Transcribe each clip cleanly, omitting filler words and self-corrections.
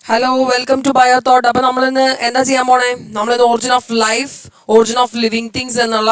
Hello welcome to bio thought. അപ്പൊ നമ്മളിന്ന് എന്താ ചെയ്യാൻ പോണേ? നമ്മളിന്ന് origin of life, origin of living things എന്നുള്ള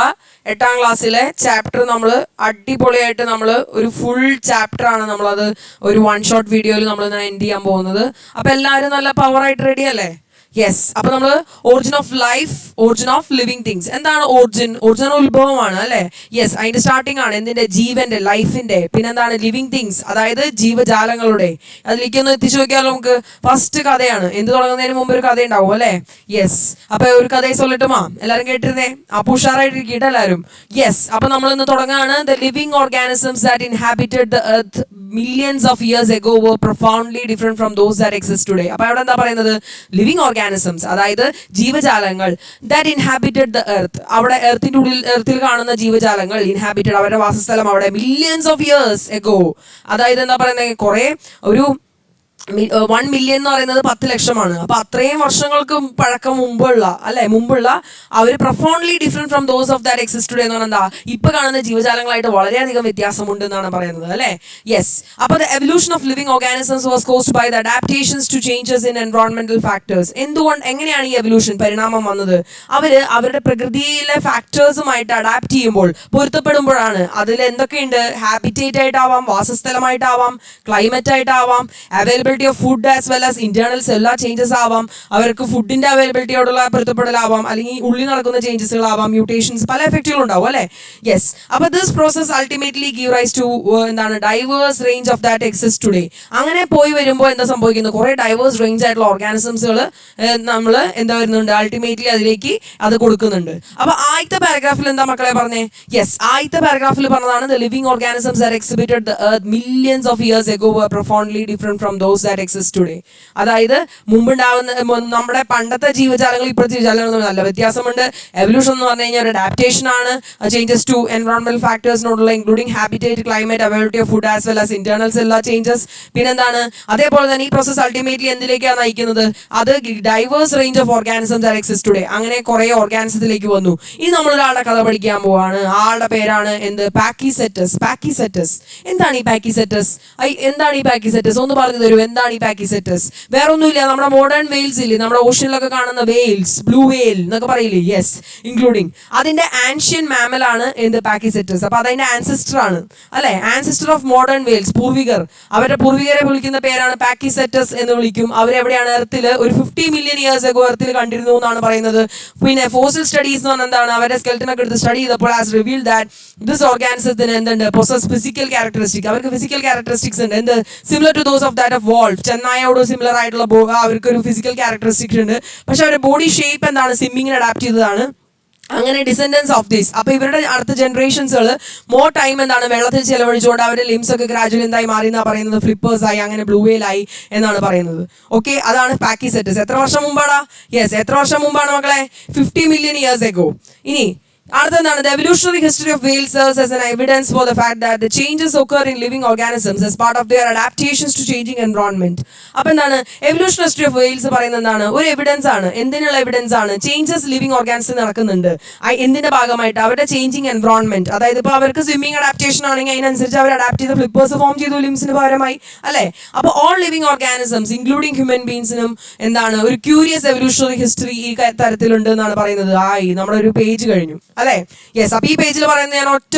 8ാം ക്ലാസ്സിലെ ചാപ്റ്റർ നമ്മൾ അടിപൊളിയായിട്ട് നമ്മൾ ഒരു ഫുൾ ചാപ്റ്റർ ആണ് നമ്മളത് ഒരു വൺ ഷോട്ട് വീഡിയോയിൽ നമ്മൾ എൻഡ് ചെയ്യാൻ പോകുന്നത്. അപ്പൊ എല്ലാവരും നല്ല പവറായിട്ട് റെഡി അല്ലേ? യെസ്. അപ്പൊ നമ്മൾ origin of life, origin of living things. എന്താണ് ഒറിജിൻ? ഒറിജിൻ ഉത്ഭവമാണ് അല്ലെ? യെസ്, അതിന്റെ സ്റ്റാർട്ടിംഗ് ആണ് എന്തിന്റെ? ജീവന്റെ, ലൈഫിന്റെ. പിന്നെന്താണ്? ലിവിങ് തിങ്സ്, അതായത് ജീവജാലങ്ങളുടെ. അതിലേക്ക് ഒന്ന് എത്തിച്ചു നോക്കിയാൽ നമുക്ക് ഫസ്റ്റ് കഥയാണ്. എന്ത് തുടങ്ങുന്നതിന് മുമ്പ് ഒരു കഥ ഉണ്ടാവും അല്ലെ? യെസ്. അപ്പൊ ഒരു കഥയെ സൊല്ലട്ടുമാ? എല്ലാരും കേട്ടിരുന്നേ? അപ്പൊ ഉഷാറായിട്ടിരിക്കട്ടെ എല്ലാവരും. യെസ്. അപ്പൊ നമ്മൾ ഇന്ന് തുടങ്ങാണ്. The living organisms that inhabited the earth millions of years ago were profoundly different from those that exist today. അപ്പോൾ അവിടെ എന്താ പറയുന്നത്? ലിവിങ് ഓർഗാനിസംസ്, അതായത് ജീവജാലങ്ങൾ, ദാറ്റ് ഇൻഹാബിറ്റഡ് ദ എർത്ത്, അവിടെ എർത്തിന്റെ ഉള്ളിൽ, എർത്തിൽ കാണുന്ന ജീവജാലങ്ങൾ, ഇൻഹാബിറ്റഡ്, അവരുടെ വാസസ്ഥലം അവിടെ മില്യൻസ് ഓഫ് ഇയേഴ്സ് എഗോ, അതായത് എന്താ പറയുന്നത്, കുറെ ഒരു 1 മില്യൺ എന്ന് പറയുന്നത് 10 ലക്ഷമാണ്. അപ്പൊ അത്രയും വർഷങ്ങൾക്ക് പഴക്കം മുമ്പുള്ള അവർ profoundly different from those of that existed എന്ന് പറഞ്ഞാൽ എന്താ, ഇപ്പൊ കാണുന്ന ജീവജാലങ്ങളായിട്ട് വളരെയധികം വ്യത്യാസമുണ്ട് എന്നാണ് പറയുന്നത് അല്ലെ? യെസ്. അപ്പൊ the evolution of living organisms was caused by the adaptations to changes in എൻവയോൺമെന്റൽ ഫാക്ടേഴ്സ്. എങ്ങനെയാണ് ഈ എവല്യൂഷൻ, പരിണാമം വന്നത്? അവരുടെ പ്രകൃതിയിലെ ഫാക്ടേഴ്സുമായിട്ട് അഡാപ്റ്റ് ചെയ്യുമ്പോൾ, പൊരുത്തപ്പെടുമ്പോഴാണ്. അതിൽ എന്തൊക്കെയുണ്ട്? ഹാബിറ്റേറ്റ് ആയിട്ടാവാം, വാസസ്ഥലമായിട്ടാവാം, ക്ലൈമറ്റ് ആയിട്ടാവാം, availability of food as well as internal cellular changes ആവാം, അവർക്ക് ഫുഡിന്റെ അവൈലബിലിറ്റിയോടുള്ള പൊരുത്തപ്പെടലാവാം, അല്ലെങ്കിൽ ഉള്ളിൽ നടക്കുന്ന ചേഞ്ചസുകളാവാം, മ്യൂട്ടേഷൻസ്, പല എഫക്റ്റുകളും ഉണ്ടാവും അല്ലെ? യെസ്. അപ്പൊ this process ultimately give rise to എന്താണ്, diverse range of that exist today. അങ്ങനെ പോയി വരുമ്പോൾ എന്താ സംഭവിക്കുന്നത്? കുറെ ഡൈവേഴ്സ് റേഞ്ച് ആയിട്ടുള്ള ഓർഗാനിസംസുകൾ നമ്മൾ എന്താ വരുന്നുണ്ട്, അൾട്ടിമേറ്റ്ലി അതിലേക്ക് അത് കൊടുക്കുന്നുണ്ട്. അപ്പൊ ആദ്യത്തെ പാരഗ്രാഫിൽ എന്താ മക്കളെ പറഞ്ഞേ? യെസ്, ആദ്യത്തെ പാരഗ്രാഫിൽ പറഞ്ഞതാണ് the living organisms that exhibited the earth millions of years ago were profoundly different from those that exist today. അതായത് മുമ്പുണ്ടാവുന്ന നമ്മുടെ പണ്ടത്തെ ജീവജാലങ്ങൾ ഇപ്പോഴത്തെ ജീവജാലങ്ങൾ നല്ല വ്യത്യാസമുണ്ട്. എവല്യൂഷൻ എന്ന് പറഞ്ഞു കഴിഞ്ഞാൽ ഒരു അഡാപ്റ്റേഷൻ ആണ്, ചേഞ്ചസ് ടു എൻവയോൺമെന്റൽ ഫാക്ടേഴ്സിനോടുള്ള, including habitat, climate, availability of food as well as internal cellular changes. പിന്നെന്താണ്? അതേപോലെ തന്നെ ഈ പ്രോസസ് അൾട്ടിമേറ്റ്ലി എന്തിലേക്കാണ് നയിക്കുന്നത്? അത് diverse range of organisms that exist today. അങ്ങനെ കുറെ ഓർഗാനിസത്തിലേക്ക് വന്നു. ഇനി നമ്മൾ ഒരാളുടെ കഥ പഠിക്കാൻ പോവാണ്. ആളുടെ പേരാണ് എന്ത്? പാക്കിസെറ്റസ്. പാക്കിസെറ്റസ്. എന്താണ് ഈ പാക്കിസെറ്റസ്? എന്താണ് ഈ പാക്കിസെറ്റസ്? ഒന്ന് പറഞ്ഞു തരൂ, എന്താണ് ഈ പാക്കിസെറ്റസ്? വേറെ ഒന്നുമില്ല, നമ്മുടെ മോഡേൺ വെയിൽസ് ഇല്ലേ, നമ്മുടെ ഓഷ്യനിലൊക്കെ കാണുന്ന വെയിൽസ്, ബ്ലൂ വെയിൽ എന്നൊക്കെ പറയില്ലേ? യെസ്, ഇൻക്ലൂഡിങ് അതിന്റെ ആൻഷ്യൻ മാമൽ ആണ് എന്ത്? പാക്കിസെറ്റസ്. അപ്പൊ അതിന്റെ ആൻസിസ്റ്റർ ആണ് അല്ലെ? ആൻസിസ്റ്റർ ഓഫ് മോഡേൺ വെയിൽസ്, പൂർവികർ. അവരുടെ പൂർവികരെ വിളിക്കുന്ന പേരാണ് പാക്കിസെറ്റസ് എന്ന് വിളിക്കും. അവരെവിടെയാണ്? എർത്തിൽ ഒരു 50 മില്യൺ ഇയേഴ്സ് എഗോ എർത്തിൽ കണ്ടിരുന്നു എന്നാണ് പറയുന്നത്. പിന്നെ ഫോസിൽ സ്റ്റഡീസ് എന്ന് പറഞ്ഞാൽ എന്താണ്? അവരുടെ സ്കെൽറ്റനൊക്കെ എടുത്ത് സ്റ്റഡി ചെയ്തപ്പോൾ ഹാസ് റിവീൽഡ് ദാറ്റ് ദിസ് ഓർഗാനിസത്തിന് എന്തുണ്ട്? Possess physical characteristic. അവർക്ക് ഫിസിക്കൽ ക്യാരക്ടറിസ്റ്റിക്സ് ഉണ്ട്. എന്ത്? Similar to those of that of wolf. ചെന്നായോട് സിമിലർ ആയിട്ടുള്ള അവർക്ക് ഒരു ഫിസിക്കൽ ക്യാരക്ടറിസ്റ്റിക്സ് ഉണ്ട്. പക്ഷെ അവരുടെ ബോഡി ഷേപ്പ് എന്താണ്? സ്വിമ്മിങ്ങിന് അഡാപ്റ്റ് ചെയ്തതാണ്. അങ്ങനെ ഡിസെൻഡൻസ് ഓഫ് ദിസ്. അപ്പൊ ഇവരുടെ അടുത്ത ജനറേഷൻസുകൾ മോർ ടൈം എന്താണ്? വെള്ളത്തിൽ ചെലവഴിച്ചുകൊണ്ട് അവരുടെ ലിംസ് ഒക്കെ ഗ്രാജുവലി എന്തായി മാറി എന്നാണ് പറയുന്നത്? ഫ്ലിപ്പേഴ്സ് ആയി, അങ്ങനെ ബ്ലൂ വെയിലായി എന്നാണ് പറയുന്നത്. ഓക്കെ, അതാണ് പാക്കിസെറ്റസ്. എത്ര വർഷം മുമ്പാടാ? യെസ്, എത്ര വർഷം മുമ്പാണ് മക്കളെ? 50 മില്യൺ ഇയേഴ്സ് എഗോ. ഇനി അടുത്തെന്താണ്? The evolutionary history of whales serves as an evidence for the fact that the changes occur in living organisms as part of their adaptations to changing environment. അപ്പൊ എന്താണ്? Evolution history of Wales പറയുന്നത് എന്താണ്? ഒരു evidence ആണ്. എന്തിനുള്ള evidence ആണ്? Changes living organism നടക്കുന്നുണ്ട്. എന്തിന്റെ ഭാഗമായിട്ട്? അവരുടെ ചേഞ്ചിങ് എൻവയോൺമെന്റ്. അതായത് ഇപ്പൊ അവർക്ക് സ്വിമ്മിങ് അഡാപ്റ്റേഷൻ ആണെങ്കിൽ അതിനനുസരിച്ച് അവർ അഡാപ്റ്റ് ചെയ്ത ഫ്ലിപ്പേഴ്സ് ഫോം ചെയ്തു ലിംസിന് പകരമായി അല്ലെ? അപ്പൊ all living organisms including human ബീങ്സിനും എന്താണ്? ഒരു ക്യൂരിയസ് എവല്യൂഷണറി ഹിസ്റ്ററി ഈ തരത്തിലുണ്ട് എന്നാണ് പറയുന്നത്. നമ്മുടെ ഒരു പേജ് കഴിഞ്ഞു അല്ലെ? യെസ്. അപ്പൊ ഈ പേജിൽ പറയുന്നത് ഞാൻ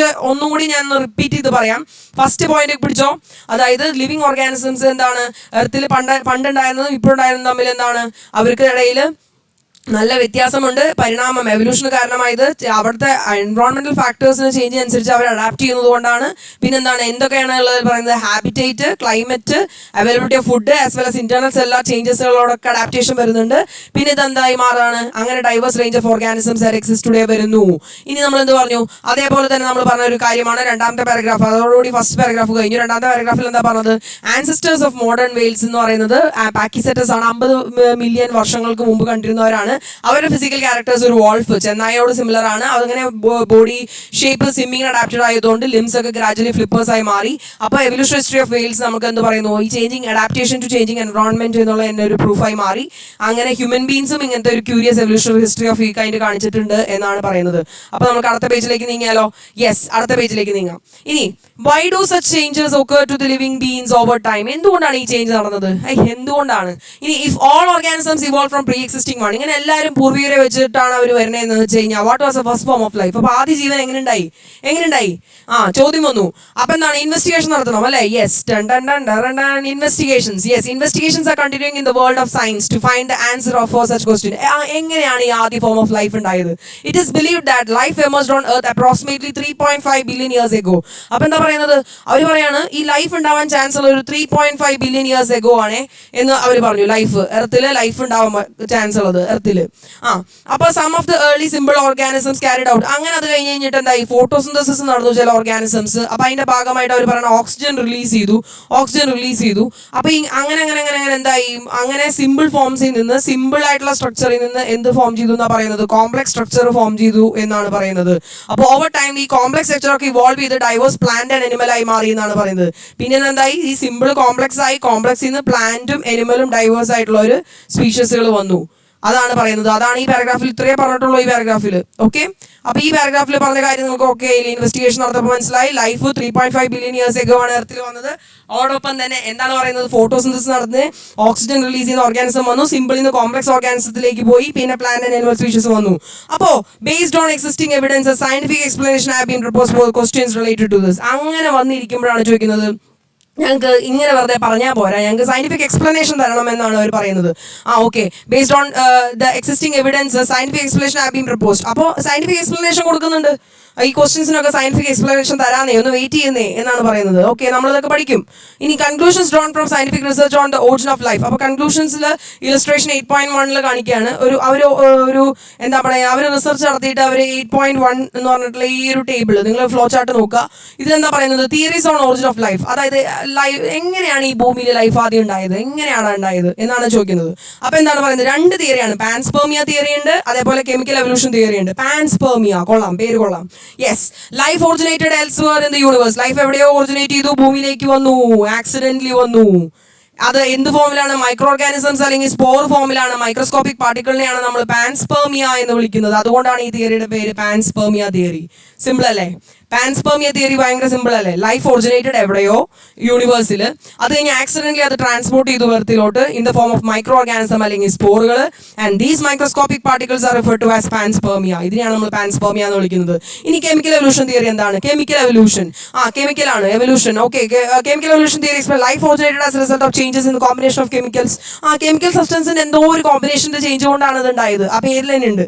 ഒന്നും കൂടി ഞാൻ റിപ്പീറ്റ് ചെയ്ത് പറയാം. ഫസ്റ്റ് പോയിന്റ് പിടിച്ചോ. അതായത് ലിവിംഗ് ഓർഗാനിസംസ് എന്താണ്? എർത്തിൽ പണ്ടുണ്ടായിരുന്നതും ഇപ്പോഴുണ്ടായിരുന്നതും തമ്മിൽ എന്താണ്? അവർക്ക് ഇടയിൽ നല്ല വ്യത്യാസമുണ്ട്. പരിണാമം, എവല്യൂഷന് കാരണമായത് അവിടുത്തെ എൻവയോൺമെന്റൽ ഫാക്ടേഴ്സിന് ചേഞ്ച് അനുസരിച്ച് അവർ അഡാപ്റ്റ് ചെയ്യുന്നത് കൊണ്ടാണ്. പിന്നെന്താണ്? എന്തൊക്കെയാണ് ഉള്ളത് പറയുന്നത്? Habitat, climate, availability of food as well as internal cellular ചേഞ്ചസുകളോടൊക്കെ അഡാപ്റ്റേഷൻ വരുന്നുണ്ട്. പിന്നെ ഇതെന്തായി മാറാണ്? അങ്ങനെ diverse range of organisms that exist today വരുന്നു. ഇനി നമ്മൾ എന്ത് പറഞ്ഞു? അതേപോലെ തന്നെ നമ്മൾ പറഞ്ഞ ഒരു കാര്യമാണ് രണ്ടാമത്തെ പാരഗ്രാഫ്. അതോടുകൂടി ഫസ്റ്റ് പാരഗ്രാഫ് കഴിഞ്ഞു. രണ്ടാമത്തെ പാരഗ്രാഫിൽ എന്താ പറഞ്ഞത്? ആൻസിസ്റ്റേഴ്സ് ഓഫ് മോഡേൺ വെയിൽസ് എന്ന് പറയുന്നത് പാക്കിസെറ്റസ് ആണ്. 50 മില്യൺ വർഷങ്ങൾക്ക് മുമ്പ് കണ്ടിരുന്നവരാണ്. അവരുടെ ഫിസിക്കൽ ക്യാരക്ടേഴ്സ് ഒരു വോൾഫ്, ചെന്നായോട് സിമിലർ ആണ്. അതങ്ങനെ ബോഡി ഷേപ്പ് സ്വിമ്മിങ് അഡാപ്റ്റഡ് ആയതുകൊണ്ട് ലിംസ് ഒക്കെ ഗ്രാജുവലി ഫ്ലിപ്പേഴ്സ് ആയി മാറി. അപ്പോൾ എവല്യൂഷൻ ഹിസ്റ്ററി ഓഫ് വെയിൽസ് നമുക്ക് എന്ത് പറയുന്നു, ഈ changing adaptation to changing environment എന്നുള്ള തന്നെ ഒരു പ്രൂഫായി മാറി. അങ്ങനെ ഹ്യൂമൻ ബീങ്സും ഇങ്ങനത്തെ ഒരു ക്യൂരിയസ് എവല്യൂഷണറി ഹിസ്റ്ററി ഓഫ് ഈ കൈൻഡ് കാണിച്ചിട്ടുണ്ട് എന്നാണ് പറയുന്നത്. അപ്പോൾ നമുക്ക് അടുത്ത പേജിലേക്ക് നീങ്ങിയാലോ? യെസ്, അടുത്ത പേജിലേക്ക് നീങ്ങാം. ഇനി why do such changes occur to the living beings over time? എന്തുകൊണ്ടാണ് ഈ ചേഞ്ച് നടന്നത്? എന്തുകൊണ്ടാണ്? ഇനി if all organisms evolve from pre existing one, ഇങ്ങനെ എല്ലാവരും പൂർവികരെ വെച്ചിട്ടാണ് അവർ വരുന്നതെന്ന് വെച്ച് കഴിഞ്ഞാൽ what was A first form of life? അപ്പോൾ ആദ്യ ജീവൻ എങ്ങനെയുണ്ടായി? ചോദ്യം വന്നു. അപ്പൊ എന്താണ്? ഇൻവെസ്റ്റിഗേഷൻ നടത്തണം അല്ലെ? Yes, investigations. Yes, investigations are continuing in the world of science to find the answer of for such question. എങ്ങനെയാണ് ഈ ആദ്യ ഫോം ഓഫ് ലൈഫ് ഉണ്ടായത്? It is believed that life emerged on earth approximately 3.5 billion years ago. അപ്പൊ എന്താ പറയുന്നത്? അവർ പറയാണ് ഈ life ഉണ്ടാവാൻ ചാൻസ് ഉള്ള ഒരു 3.5 ബില്യൺ ഇയേഴ്സ് എഗോ ആണ് എന്ന് അവർ പറഞ്ഞു. എർത്തില് ലൈഫ് ഉണ്ടാവാൻ ചാൻസ് ഉള്ളത് എർത്തില്. അപ്പൊ some of the early simple organisms carried out. അങ്ങനെ അത് കഴിഞ്ഞ് കഴിഞ്ഞിട്ട് എന്തായി? ഫോട്ടോസിന്തസിസ് നടന്നു ചില ഓർഗാനിസംസ്. അപ്പൊ അതിന്റെ ഭാഗമായിട്ട് അവർ പറയുന്ന ഓക്സിജൻ റിലീസ് ചെയ്തു. അപ്പൊ അങ്ങനെ എന്തായി? അങ്ങനെ സിമ്പിൾ ഫോംസിൽ നിന്ന്, സിമ്പിൾ ആയിട്ടുള്ള സ്ട്രക്ചറിൽ നിന്ന് എന്ത് ഫോം ചെയ്തു എന്നാ പറയുന്നത്? കോംപ്ലക്സ് സ്ട്രക്ചർ ഫോം ചെയ്തു എന്നാണ് പറയുന്നത്. അപ്പോൾ ഓവർ ടൈം ഈ കോംപ്ലക്സ് സ്ട്രക്ചർ ഒക്കെ ഇവോൾവ് ചെയ്ത് ഡൈവേഴ്സ് പ്ലാന്റ് ആൻഡ് എനിമൽ ആയി മാറി എന്നാണ് പറയുന്നത്. പിന്നെ എന്തായി? ഈ സിമ്പിൾ കോംപ്ലക്സ് ആയി, കോംപ്ലക്സിൽ നിന്ന് പ്ലാന്റും എനിമലും ഡൈവേഴ്സ് ആയിട്ടുള്ള ഒരു സ്പീഷീസുകൾ വന്നു. അതാണ് പറയുന്നത്. അതാണ് ഈ പാരഗ്രാഫിൽ ഇത്രയേ പറഞ്ഞിട്ടുള്ളൂ ഈ പാരഗ്രാഫിൽ. ഓക്കെ, അപ്പൊ ഈ പാരഗ്രാഫിൽ പറഞ്ഞ കാര്യം നമുക്ക് ഓക്കെ ഇൻവെസ്റ്റിഗേഷൻ നടത്തപ്പോൾ മനസ്സിലായി. ലൈഫ് 3.5 ബില്യൺ ഇയേഴ്സ് എഗോ ആണ് എർത്തിൽ വന്നത്. അതോടൊപ്പം തന്നെ എന്താണ് പറയുന്നത്? ഫോട്ടോസിന്തസിസ് നടന്ന് ഓക്സിജൻ റിലീസ് ചെയ്യുന്ന ഓർഗാനിസം വന്നു. സിമ്പിളിൽ നിന്ന് കോംപ്ലക്സ് ഓർഗാനിസത്തിലേക്ക് പോയി. പിന്നെ പ്ലാന്റ് ആൻഡ് ആനിമൽ സ്പീഷീസ് വന്നു. അപ്പോൾ based on existing evidence scientific explanation have been proposed for questions related to this. അങ്ങനെ വന്നിരിക്കുമ്പോഴാണ് ചോദിക്കുന്നത്, ഞങ്ങൾക്ക് ഇങ്ങനെ വെറുതെ പറഞ്ഞാൽ പോരാ, ഞങ്ങൾക്ക് സയന്റിഫിക് എക്സ്പ്ലനേഷൻ തരണം എന്നാണ് അവർ പറയുന്നത്. Okay, based on the existing evidence scientific explanation have been proposed. അപ്പോൾ സയന്റിഫിക് എക്സ്പ്ലനേഷൻ കൊടുക്കുന്നുണ്ട്. ഈ ക്വസ്റ്റ്യൻസിനൊക്കെ സയന്റിഫിക് എക്സ്പ്ലനേഷൻ തരാന്നേ, ഒന്ന് വെയിറ്റ് ചെയ്യുന്നേ എന്നാണ് പറയുന്നത്. ഓക്കെ, നമ്മളിതൊക്കെ പഠിക്കും. ഇനി conclusions drawn from scientific research on the origin of life. അപ്പോൾ കൺക്ലൂഷൻസിൽ ഇലസ്ട്രേഷൻ 8.1 കാണിക്കുകയാണ്. ഒരു എന്താ പറയുക, അവർ റിസർച്ച് നടത്തിയിട്ട് അവർ 8.1 എന്ന് പറഞ്ഞിട്ടുള്ള ഈ ഒരു ടേബിൾ നിങ്ങൾ ഫ്ലോ ചാർട്ട് നോക്കുക. ഇതിലെന്താ പറയുന്നത്? Theories on origin of life. അതായത് എങ്ങനെയാണ് ഈ ഭൂമിയിൽ ലൈഫ് ആദ്യം ഉണ്ടായത്, എങ്ങനെയാണ് ഉണ്ടായത് എന്നാണ് ചോദിക്കുന്നത്. അപ്പൊ എന്താണ് പറയുന്നത്? രണ്ട് തിയറിയാണ്. പാൻസ്പെർമിയ തിയറി ഉണ്ട്, അതേപോലെ കെമിക്കൽ എവല്യൂഷൻ തിയറി ഉണ്ട്. പാൻസ്പെർമിയ കൊള്ളാം, പേര് കൊള്ളാം. Yes, life originated elsewhere in the universe. Life എവിടെയോ ഒറിജിനേറ്റ് ചെയ്തു, ഭൂമിയിലേക്ക് വന്നു, ആക്സിഡന്റലി വന്നു. അത് എന്ത് ഫോമിലാണ്? മൈക്രോ ഓർഗാനിസംസ് അല്ലെങ്കിൽ സ്പോർ ഫോമിലാണ്. മൈക്രോസ്കോപ്പിക് പാർട്ടിക്കിളിനെയാണ് നമ്മൾ പാൻസ്പെർമിയ എന്ന് വിളിക്കുന്നത്. അതുകൊണ്ടാണ് ഈ തിയറിയുടെ പേര് പാൻസ്പെർമിയ തിയറി. സിമ്പിൾ അല്ലേ? പാൻസ്പെർമിയ തിയറി ഭയങ്കര സിമ്പിൾ അല്ലേ? ലൈഫ് ഒറിജിനേറ്റഡ് എവിടെയോ യൂണിവേഴ്സിൽ, അത് കഴിഞ്ഞ് ആക്സിഡന്റലി അത് ട്രാൻസ്പോർട്ട് ചെയ്തു എർത്തിലോട്ട് in the form of micro organism അല്ലെങ്കിൽ സ്പോറുകൾ. And these microscopic particles are referred to as panspermia. ഇതിനെയാണ് നമ്മൾ പാൻസ്പെർമിയ എന്ന് വിളിക്കുന്നത്. ഇനി കെമിക്കൽ എവല്യൂഷൻ തിയറി എന്താണ്? കെമിക്കൽ എവല്യൂഷൻ കെമിക്കലാണ് evolution. Okay, chemical evolution theory life originated as result of changes in combination of chemicals. Chemical സബ്സ്റ്റൻസിന്റെ എന്തോ ഒരു കോമ്പിനേഷന്റെ ചേഞ്ച് കൊണ്ടാണ് ഇത് ഉണ്ടായത്. ആ പേരിൽ തന്നെ ഉണ്ട്.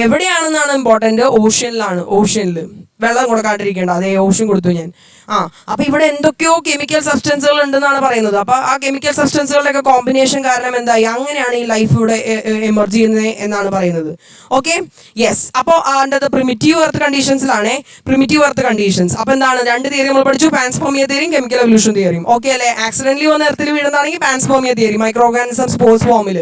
എവിടെയാണെന്നാണ് ഇമ്പോർട്ടന്റ്? ഓഷ്യനിലാണ്. ഓഷ്യനിൽ വെള്ളം കൊടുക്കാണ്ടിരിക്കേണ്ട, അതേ ഓഷ്യൻ കൊടുത്തു ഞാൻ. അപ്പൊ ഇവിടെ എന്തൊക്കെയോ കെമിക്കൽ സബ്സ്റ്റൻസുകൾ ഉണ്ടെന്നാണ് പറയുന്നത്. അപ്പൊ ആ കെമിക്കൽ സബ്സ്റ്റൻസുകളുടെ ഒക്കെ കോമ്പിനേഷൻ കാരണം എന്തായി? അങ്ങനെയാണ് ഈ ലൈഫ് ഇവിടെ എമർജ് ചെയ്യുന്നത് എന്നാണ് പറയുന്നത്. Okay, yes. അപ്പോൾ അണ്ടർ ദ പ്രിമിറ്റീവ് എർത്ത് കണ്ടീഷൻസിലാണ് പ്രിമിറ്റീവ് എർത്ത് കണ്ടീഷൻസ്. അപ്പൊ എന്താണ്? രണ്ട് തിയറി നമ്മൾ പഠിച്ചു, പാൻസ്പെർമിയ തിയറിയും കെമിക്കൽ എവല്യൂഷൻ തിയറിയും. ഓക്കെ അല്ലേ? ആക്സിഡന്റലി വന്ന എർത്തിൽ വീഴുന്നതാണെങ്കിൽ panspermia theory, micro organism spores ഫോമിൽ.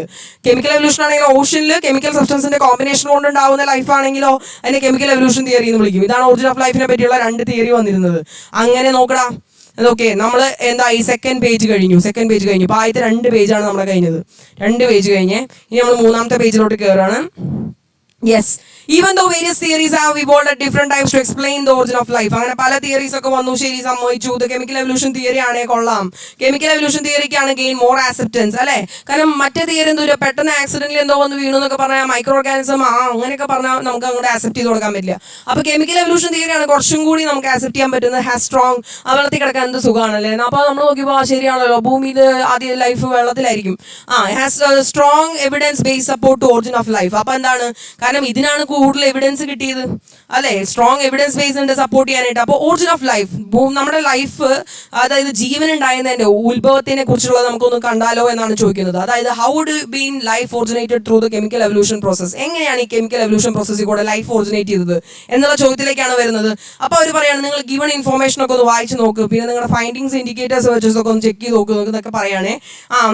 കെമിക്കൽ എവല്യൂഷൻ ആണെങ്കിൽ ഓഷ്യനിൽ കെമിക്കൽ സബ്സ്റ്റൻസിന്റെ കോമ്പിനേഷൻ കൊണ്ടുണ്ടാവുന്ന ലൈഫ് ആണെങ്കിലോ അതിനെ കെമിക്കൽ എവല്യൂഷൻ തിയറി എന്ന് വിളിക്കും. ഇതാണ് ഒറിജിൻ ഓഫ് ലൈഫിനെ പറ്റിയുള്ള രണ്ട് തിയറി വന്നിരുന്നത്. അങ്ങനെ നോക്കടാ. ഓക്കെ, നമ്മൾ എന്താ ഈ സെക്കൻഡ് പേജ് കഴിഞ്ഞു. ഇപ്പൊ ആദ്യത്തെ 2 പേജാണ് നമ്മളെ കഴിഞ്ഞത്. 2 പേജ് കഴിഞ്ഞ് ഇനി നമ്മൾ 3ാമത്തെ പേജിലോട്ട് കയറാണ്. Yes, even though various theories have evolved at different times to explain the origin of life. അങ്ങനെ പല തിയറീസ് ഒക്കെ വന്നു, ശരി, സമ്മതിച്ചു. ഇത് കെമിക്കൽ എവല്യൂഷൻ തിയറി ആണേ കൊള്ളാം. കെമിക്കൽ എവല്യൂഷൻ തിയറിക്കാണ് ഗെയിൻ മോർ ആക്സെപ്റ്റൻസ് അല്ലേ? കാരണം മറ്റേ തിയറി എന്തോ പെട്ടെന്ന് ആക്സിഡന്റിൽ എന്തോ വന്ന് വീണു എന്നൊക്കെ പറഞ്ഞാൽ മൈക്രോ ഓർഗാനിസം അങ്ങനെയൊക്കെ പറഞ്ഞാൽ നമുക്ക് അങ്ങോട്ട് ആക്സെപ്റ്റ് ചെയ്ത് കൊടുക്കാൻ പറ്റില്ല. അപ്പൊ കെമിക്കൽ എവല്യൂഷൻ തിയറിയാണ് കുറച്ചും കൂടി നമുക്ക് ആക്സെപ്റ്റ് ചെയ്യാൻ പറ്റുന്നത്. ഹാസ് സ്ട്രോങ്, വെള്ളത്തിൽ കിടക്കാൻ എന്ത് സുഖമാണല്ലേ? അപ്പൊ നമ്മൾ നോക്കിയപ്പോൾ ശരിയാണല്ലോ, ഭൂമിയിൽ ആദ്യം ലൈഫ് വെള്ളത്തിലായിരിക്കും. Has strong evidence base support to origin of life. അപ്പൊ എന്താണ്? കാരണം കാരണം ഇതിനാണ് കൂടുതൽ എവിഡൻസ് കിട്ടിയത് അല്ലെ, സ്ട്രോങ് എവിഡൻസ് ബേസ് ഉണ്ട് സപ്പോർട്ട് ചെയ്യാനായിട്ട്. അപ്പോൾ ഒറിജിൻ ഓഫ് ലൈഫ്, നമ്മുടെ ലൈഫ്, അതായത് ജീവൻ ഉണ്ടായിരുന്നതിന്റെ ഉത്ഭവത്തിനെ കുറിച്ചുള്ളത് നമുക്കൊന്ന് കണ്ടാലോ എന്നാണ് ചോദിക്കുന്നത്. അതായത് how would been life originated through the chemical evolution process, എങ്ങനെയാണ് ഈ കെമിക്കൽ എവല്യൂഷൻ പ്രോസസ്സിൽ കൂടെ ലൈഫ് ഒറിജിനേറ്റ് ചെയ്തത് എന്നുള്ള ചോദ്യത്തിലേക്കാണ് വരുന്നത്. അപ്പോൾ അവർ പറയാണ് നിങ്ങൾ ഗിവൺ ഇൻഫോർമേഷൻ ഒക്കെ ഒന്ന് വായിച്ച് നോക്ക്, പിന്നെ നിങ്ങളുടെ ഫൈൻഡിങ്സ് ഇൻഡിക്കേറ്റേഴ്സ് വെച്ചസ് ഒക്കെ ഒന്ന് ചെക്ക് ചെയ്ത് നോക്ക് എന്നൊക്കെ പറയുകയാണേ.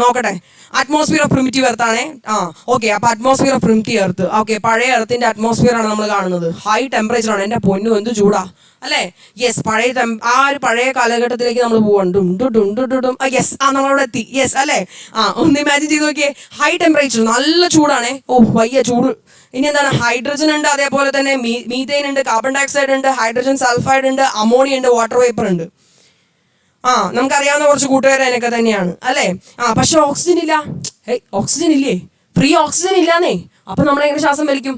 നോക്കട്ടെ, അറ്റ്മോസ്ഫിയർ ഓഫ് പ്രിമിറ്റീവ് എർത്ത് ആണേ. ഓക്കെ, അപ്പോൾ atmosphere of primitive earth, okay, പഴയ എർത്തിന്റെ അറ്റ്മോസ്ഫിയർ ആണ് നമ്മൾ കാണുന്നത്. ഹൈ ടെമ്പറേച്ചർ ആണ്, എൻ്റെ പൊന്നു എന്ത് ചൂടാ അല്ലേ. യെസ്, ഒരു പഴയ കാലഘട്ടത്തിലേക്ക് നമ്മൾ പോവാണ്. യെസ്, നമ്മളവിടെ എത്തി. യെസ് അല്ലേ. ഒന്ന് ഇമാജിൻ ചെയ്ത് നോക്കിയേ, ഹൈ ടെമ്പറേച്ചർ, നല്ല ചൂടാണേ. വയ്യ ചൂട്. ഇനി എന്താണ്, ഹൈഡ്രജൻ ഉണ്ട്, അതേപോലെ തന്നെ മീഥേൻ ഉണ്ട്, കാർബൺ ഡയോക്സൈഡ് ഉണ്ട്, ഹൈഡ്രജൻ സൾഫൈഡ് ഉണ്ട്, അമോണിയ ഉണ്ട്, വാട്ടർ വേപ്പർ ഉണ്ട്. നമുക്കറിയാവുന്ന കുറച്ച് കൂട്ടുകാർ അതിനൊക്കെ തന്നെയാണ് അല്ലേ. പക്ഷെ ഓക്സിജൻ ഇല്ല. ഓക്സിജൻ ഇല്ലേ, ഫ്രീ ഓക്സിജൻ ഇല്ലാന്നേ. അപ്പൊ നമ്മളെങ്ങനെ ശ്വാസം വലിക്കും?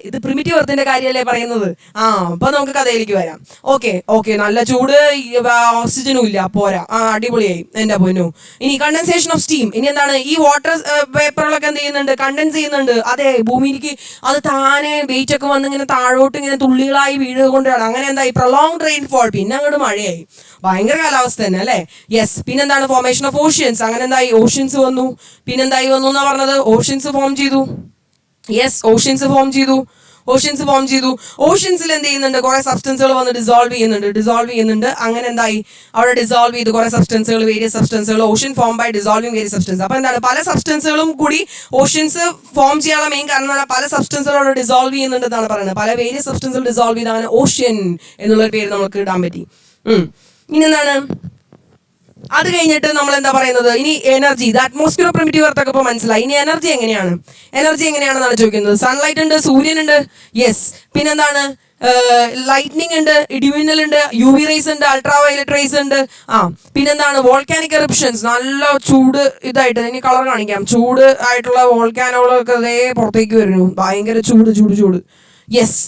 ഇത് പ്രിമിറ്റീവ് എർത്തിന്റെ കാര്യമല്ലേ പറയുന്നത്. അപ്പൊ നമുക്ക് കഥയിലേക്ക് വരാം. ഓക്കെ, നല്ല ചൂട്, ഓക്സിജനും ഇല്ല, പോരാ. അടിപൊളിയായി എൻ്റെ പൊന്നു. ഇനി കണ്ടൻസേഷൻ ഓഫ് സ്റ്റീം. ഇനി എന്താണ്, ഈ വാട്ടർ വേപ്പറുകളൊക്കെ എന്ത് ചെയ്യുന്നുണ്ട്, കണ്ടൻസ് ചെയ്യുന്നുണ്ട്. അതെ, ഭൂമിയിലേക്ക് അത് താനെ വെയിറ്റ് ഒക്കെ വന്ന് ഇങ്ങനെ താഴോട്ട് ഇങ്ങനെ തുള്ളികളായി വീഴുക കൊണ്ടാണ്. അങ്ങനെ എന്തായി, പ്രൊലോങ്ഡ് റെയിൻഫോൾ, പിന്നെ അങ്ങോട്ട് മഴയായി, ഭയങ്കര കാലാവസ്ഥ തന്നെ അല്ലേ. യെസ്, പിന്നെന്താണ്, ഫോർമേഷൻ ഓഫ് ഓഷ്യൻസ്. അങ്ങനെ എന്തായി, ഓഷ്യൻസ് വന്നു. പിന്നെന്തായി വന്നു എന്നാ പറഞ്ഞത്, ഓഷ്യൻസ് ഫോം ചെയ്തു. യെസ്, ഓഷ്യൻസ് ഫോം ചെയ്തു. ഓഷ്യൻസിൽ എന്ത് ചെയ്യുന്നുണ്ട്, കുറെ സബ്സ്റ്റൻസുകൾ വന്ന് ഡിസോൾവ് ചെയ്യുന്നുണ്ട്. അങ്ങനെ എന്തായി, അവിടെ ഡിസോൾവ് ചെയ്ത് കുറെ സബ്സ്റ്റൻസുകൾ, വേരിയസ് സബ്സ്റ്റൻസുകൾ, ocean form by dissolving various substance. അപ്പൊ എന്താണ്, പല സബ്സ്റ്റൻസുകളും കൂടി ഓഷ്യൻസ് ഫോം ചെയ്യാനുള്ള മെയിൻ കാരണം പല സബ്സ്റ്റൻസുകൾ അവിടെ ഡിസോൾവ് ചെയ്യുന്നുണ്ട് എന്നാണ് പറയുന്നത്. പല വേരിയസ് സബ്സ്റ്റൻസുകൾ ഡിസോൾവ് ചെയ്ത് അങ്ങനെ ഓഷ്യൻ എന്നുള്ളൊരു പേര് നമുക്ക് ഇടാൻ പറ്റി. ഇനി എന്താണ്, അത് കഴിഞ്ഞിട്ട് നമ്മൾ എന്താ പറയുന്നത്, ഇനി എനർജി. ഇത് അറ്റ്മോസ്ഫിയർ ഓഫ് പ്രിമിറ്റീവ് എർത്ത് ഒക്കെ ഇപ്പോൾ മനസ്സിലായി. ഇനി എനർജി എങ്ങനെയാണെന്നാണ് ചോദിക്കുന്നത്. സൺലൈറ്റ് ഉണ്ട്, സൂര്യൻ ഉണ്ട്. യെസ്, പിന്നെന്താണ്, ലൈറ്റ്നിങ് ഉണ്ട്, ഇടിമിന്നൽ ഉണ്ട്, UV റേസ് ഉണ്ട്, അൾട്രാ വയലറ്റ് റേസ് ഉണ്ട്. പിന്നെന്താണ്, വോൾക്കാനിക് എറപ്ഷൻസ്. നല്ല ചൂട് ഇതായിട്ട്, ഇനി കളർ കാണിക്കാം, ചൂട് ആയിട്ടുള്ള വോൾക്കാനോകളൊക്കെ അതേ പുറത്തേക്ക് വരുന്നു, ഭയങ്കര ചൂട്. യെസ്,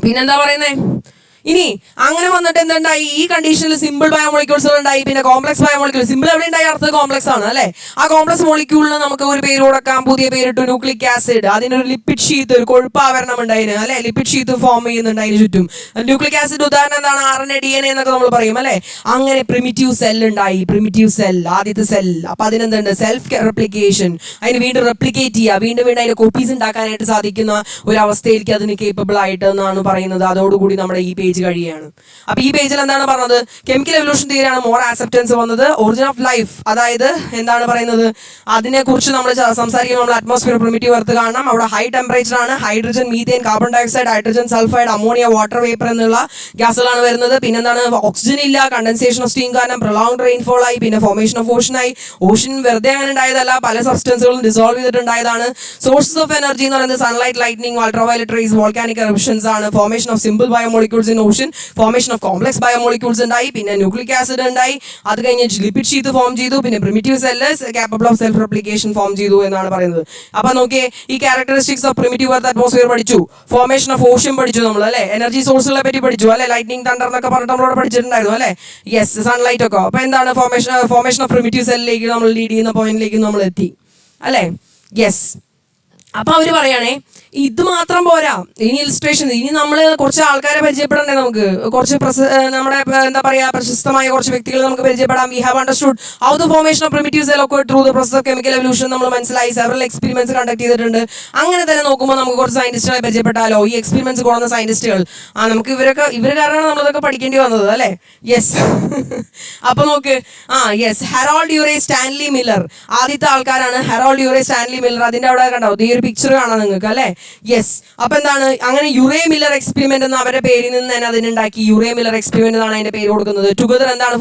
പിന്നെന്താ പറയുന്നേ, ഇനി അങ്ങനെ വന്നിട്ട് എന്തുണ്ടായി, ഈ കണ്ടീഷനിൽ സിമ്പിൾ ബയോമോളിക്യൂൾസ് ഉണ്ടായി, പിന്നെ കോംപ്ലക്സ് ബയോമോളിക്യൂൾ. സിമ്പിൾ എവിടെ ഉണ്ടായി, അടുത്തത് കോംപ്ലക്സ് ആണ് അല്ലേ. ആ കോംപ്ലക്സ് മോളിക്യൂളിന് നമുക്ക് ഒരു പേര് കൊടുക്കാം, പുതിയ പേരിട്ടു, ന്യൂക്ലിക് ആസിഡ്. അതിനൊരു ലിപ്പിഡ് ഷീത്ത്, ഒരു കൊഴുപ്പാവരണം ഉണ്ടായിരുന്നു അല്ലെ, ലിപ്പിഡ് ഷീത്ത് ഫോം ചെയ്യുന്നുണ്ട് അതിന് ചുറ്റും. ന്യൂക്ലിക് ആസിഡ് ഉദാഹരണം എന്താണ്, RNA DNA എന്നൊക്കെ നമ്മൾ പറയും അല്ലെ. അങ്ങനെ പ്രിമിറ്റീവ് സെൽ ഉണ്ടായി, ആദ്യത്തെ സെൽ. അപ്പൊ അതിനെന്തുണ്ട്, സെൽഫ് റെപ്ലിക്കേഷൻ. അതിന് വീണ്ടും റെപ്ലിക്കേറ്റ് ചെയ്യുക, വീണ്ടും അതിന്റെ കോപ്പീസ് ഉണ്ടാക്കാനായിട്ട് സാധിക്കുന്ന ഒരു അവസ്ഥയിലേക്ക് അതിന് കേപ്പബിൾ ആയിട്ട് എന്നാണ് പറയുന്നത്. അതോടുകൂടി നമ്മുടെ ഈ പേജ് കഴിയാണ്. അപ്പൊ ഈ പേജിൽ എന്താണ് പറഞ്ഞത്, കെമിക്കൽ എവല്യൂഷൻ തിയറിയാണ് മോർ ആക്സെപ്റ്റൻസ് വന്നത്. ഒറിജിൻ ഓഫ് ലൈഫ്, അതായത് എന്താണ് പറയുന്നത്, അതിനെ കുറിച്ച് നമ്മൾ സംസാരിക്കുമ്പോൾ നമ്മൾ അറ്റ്മോസ്ഫിയർ പ്രിമിറ്റീവ് എർത്ത് കാണണം. അവിടെ ഹൈ ടെമ്പറേച്ചർ ആണ്, hydrogen, methane, carbon dioxide, hydrogen sulphide, ammonia, water vapour എന്നുള്ള ഗ്യാസുകളാണ് വരുന്നത്. പിന്നെന്താണ്, ഓക്സിജൻ ഇല്ല, കണ്ടൻസേഷൻ ഓഫ് സ്റ്റീം കാരണം പ്രൊലോങ്ഡ് റെയിൻഫോൾ ആയി, പിന്നെ ഫോർമേഷൻ ഓഫ് ഓഷൻ ആയി. ഓഷൻ വെറുതെ അങ്ങനെ ഉണ്ടായതല്ല, പല സബ്സ്റ്റൻസുകളും ഡിസോൾവ് ചെയ്തിട്ടുണ്ടായതാണ്. സോഴ്സസ് ഓഫ് എനർജി എന്ന് പറയുന്നത് sunlight, lightning, ultra violet rays, volcanic eruptions ആണ്. Formation of simple biomolecules in ocean, formation of complex biomolecules ഉണ്ടായി, പിന്നെ ന്യൂക്ലിക് ആസിഡ് ഉണ്ടായി. അത് കഴിഞ്ഞ് ലിപ്പിഡ് ഷീത്ത് ഫോം ചെയ്തു, പിന്നെ primitive sellers capable of self replication form ചെയ്തു എന്നാണ് പറയുന്നത്. അപ്പൊ നോക്കിയേ, ഈ characteristics of primitive earth atmosphere പഠിച്ചു, ഫോർമേഷൻ ഓഫ് ഓഷ്യൻ പഠിച്ചു നമ്മൾ അല്ലെ, എനർജി സോഴ്സുകളെ പറ്റി പഠിച്ചു അല്ലെ, ലൈറ്റ്നിങ്, തണ്ടർ എന്നൊക്കെ പറഞ്ഞിട്ട് നമ്മളോട് പഠിച്ചിട്ടുണ്ടായിരുന്നു അല്ലെ. യെസ്, സൺലൈറ്റ് ഒക്കെ. അപ്പൊ എന്താണ്, ഫോർമേഷൻ ഓഫ് പ്രിമിറ്റീവ് സെല്ലിലേക്ക് നമ്മൾ ലീഡ് ചെയ്യുന്ന പോയിന്റിലേക്ക് നമ്മൾ എത്തി അല്ലെ. യെസ്, അപ്പൊ അവര് പറയണേ, ഇത് മാത്രം പോരാ, ഇനി ഇലിസ്ട്രേഷൻ. ഇനി നമ്മൾ കുറച്ച് ആൾക്കാരെ പരിചയപ്പെടണ്ടേ, നമുക്ക് കുറച്ച് നമ്മുടെ എന്താ പറയാ, പ്രശസ്തമായ കുറച്ച് വ്യക്തികൾ നമുക്ക് പരിചയപ്പെടാം. We have understood how the formation of primitive cell occurred through the process of chemical evolution. നമ്മൾ മനസ്സിലായി, സെവറൽ എക്സ്പെരിമെന്റ്സ് കണ്ടക്ട് ചെയ്തിട്ടുണ്ട്. അങ്ങനെ തന്നെ നോക്കുമ്പോൾ നമുക്ക് കുറച്ച് സയന്റിസ്റ്റുകളെ പരിചയപ്പെട്ടാലോ. ഈ എക്സ്പെരിമെന്റ്സ് കൊടുക്കുന്ന സയന്റിസ്റ്റുകൾ, നമുക്ക് ഇവർ കാരണമാണ് നമ്മളിതൊക്കെ പഠിക്കേണ്ടി വന്നത് അല്ലേ. യെസ്, അപ്പൊ നോക്ക്, യെസ്, ഹെറാൾഡ് യൂറേ സ്റ്റാൻലി മില്ലർ, ആദ്യത്തെ ആൾക്കാരാണ് ഹെറാൾഡ് യൂറേ സ്റ്റാൻലി മില്ലർ. അതിന്റെ അവിടെ കണ്ടോ, ഈ ഒരു പിക്ചർ കാണാം നിങ്ങൾക്ക് അല്ലെ. യെസ്, അപ്പൊ എന്താണ്, അങ്ങനെ യുറേ മില്ലർ എക്സ്പെരിമെന്റ് എന്ന് അവരുടെ പേരിൽ നിന്ന് തന്നെ അതിനുണ്ടാക്കി. യുറേ മില്ലർ എക്സ്പെരിമെന്റ് എന്നാണ് അതിന്റെ പേര് കൊടുക്കുന്നത്. ടുഗദർ എന്താണ്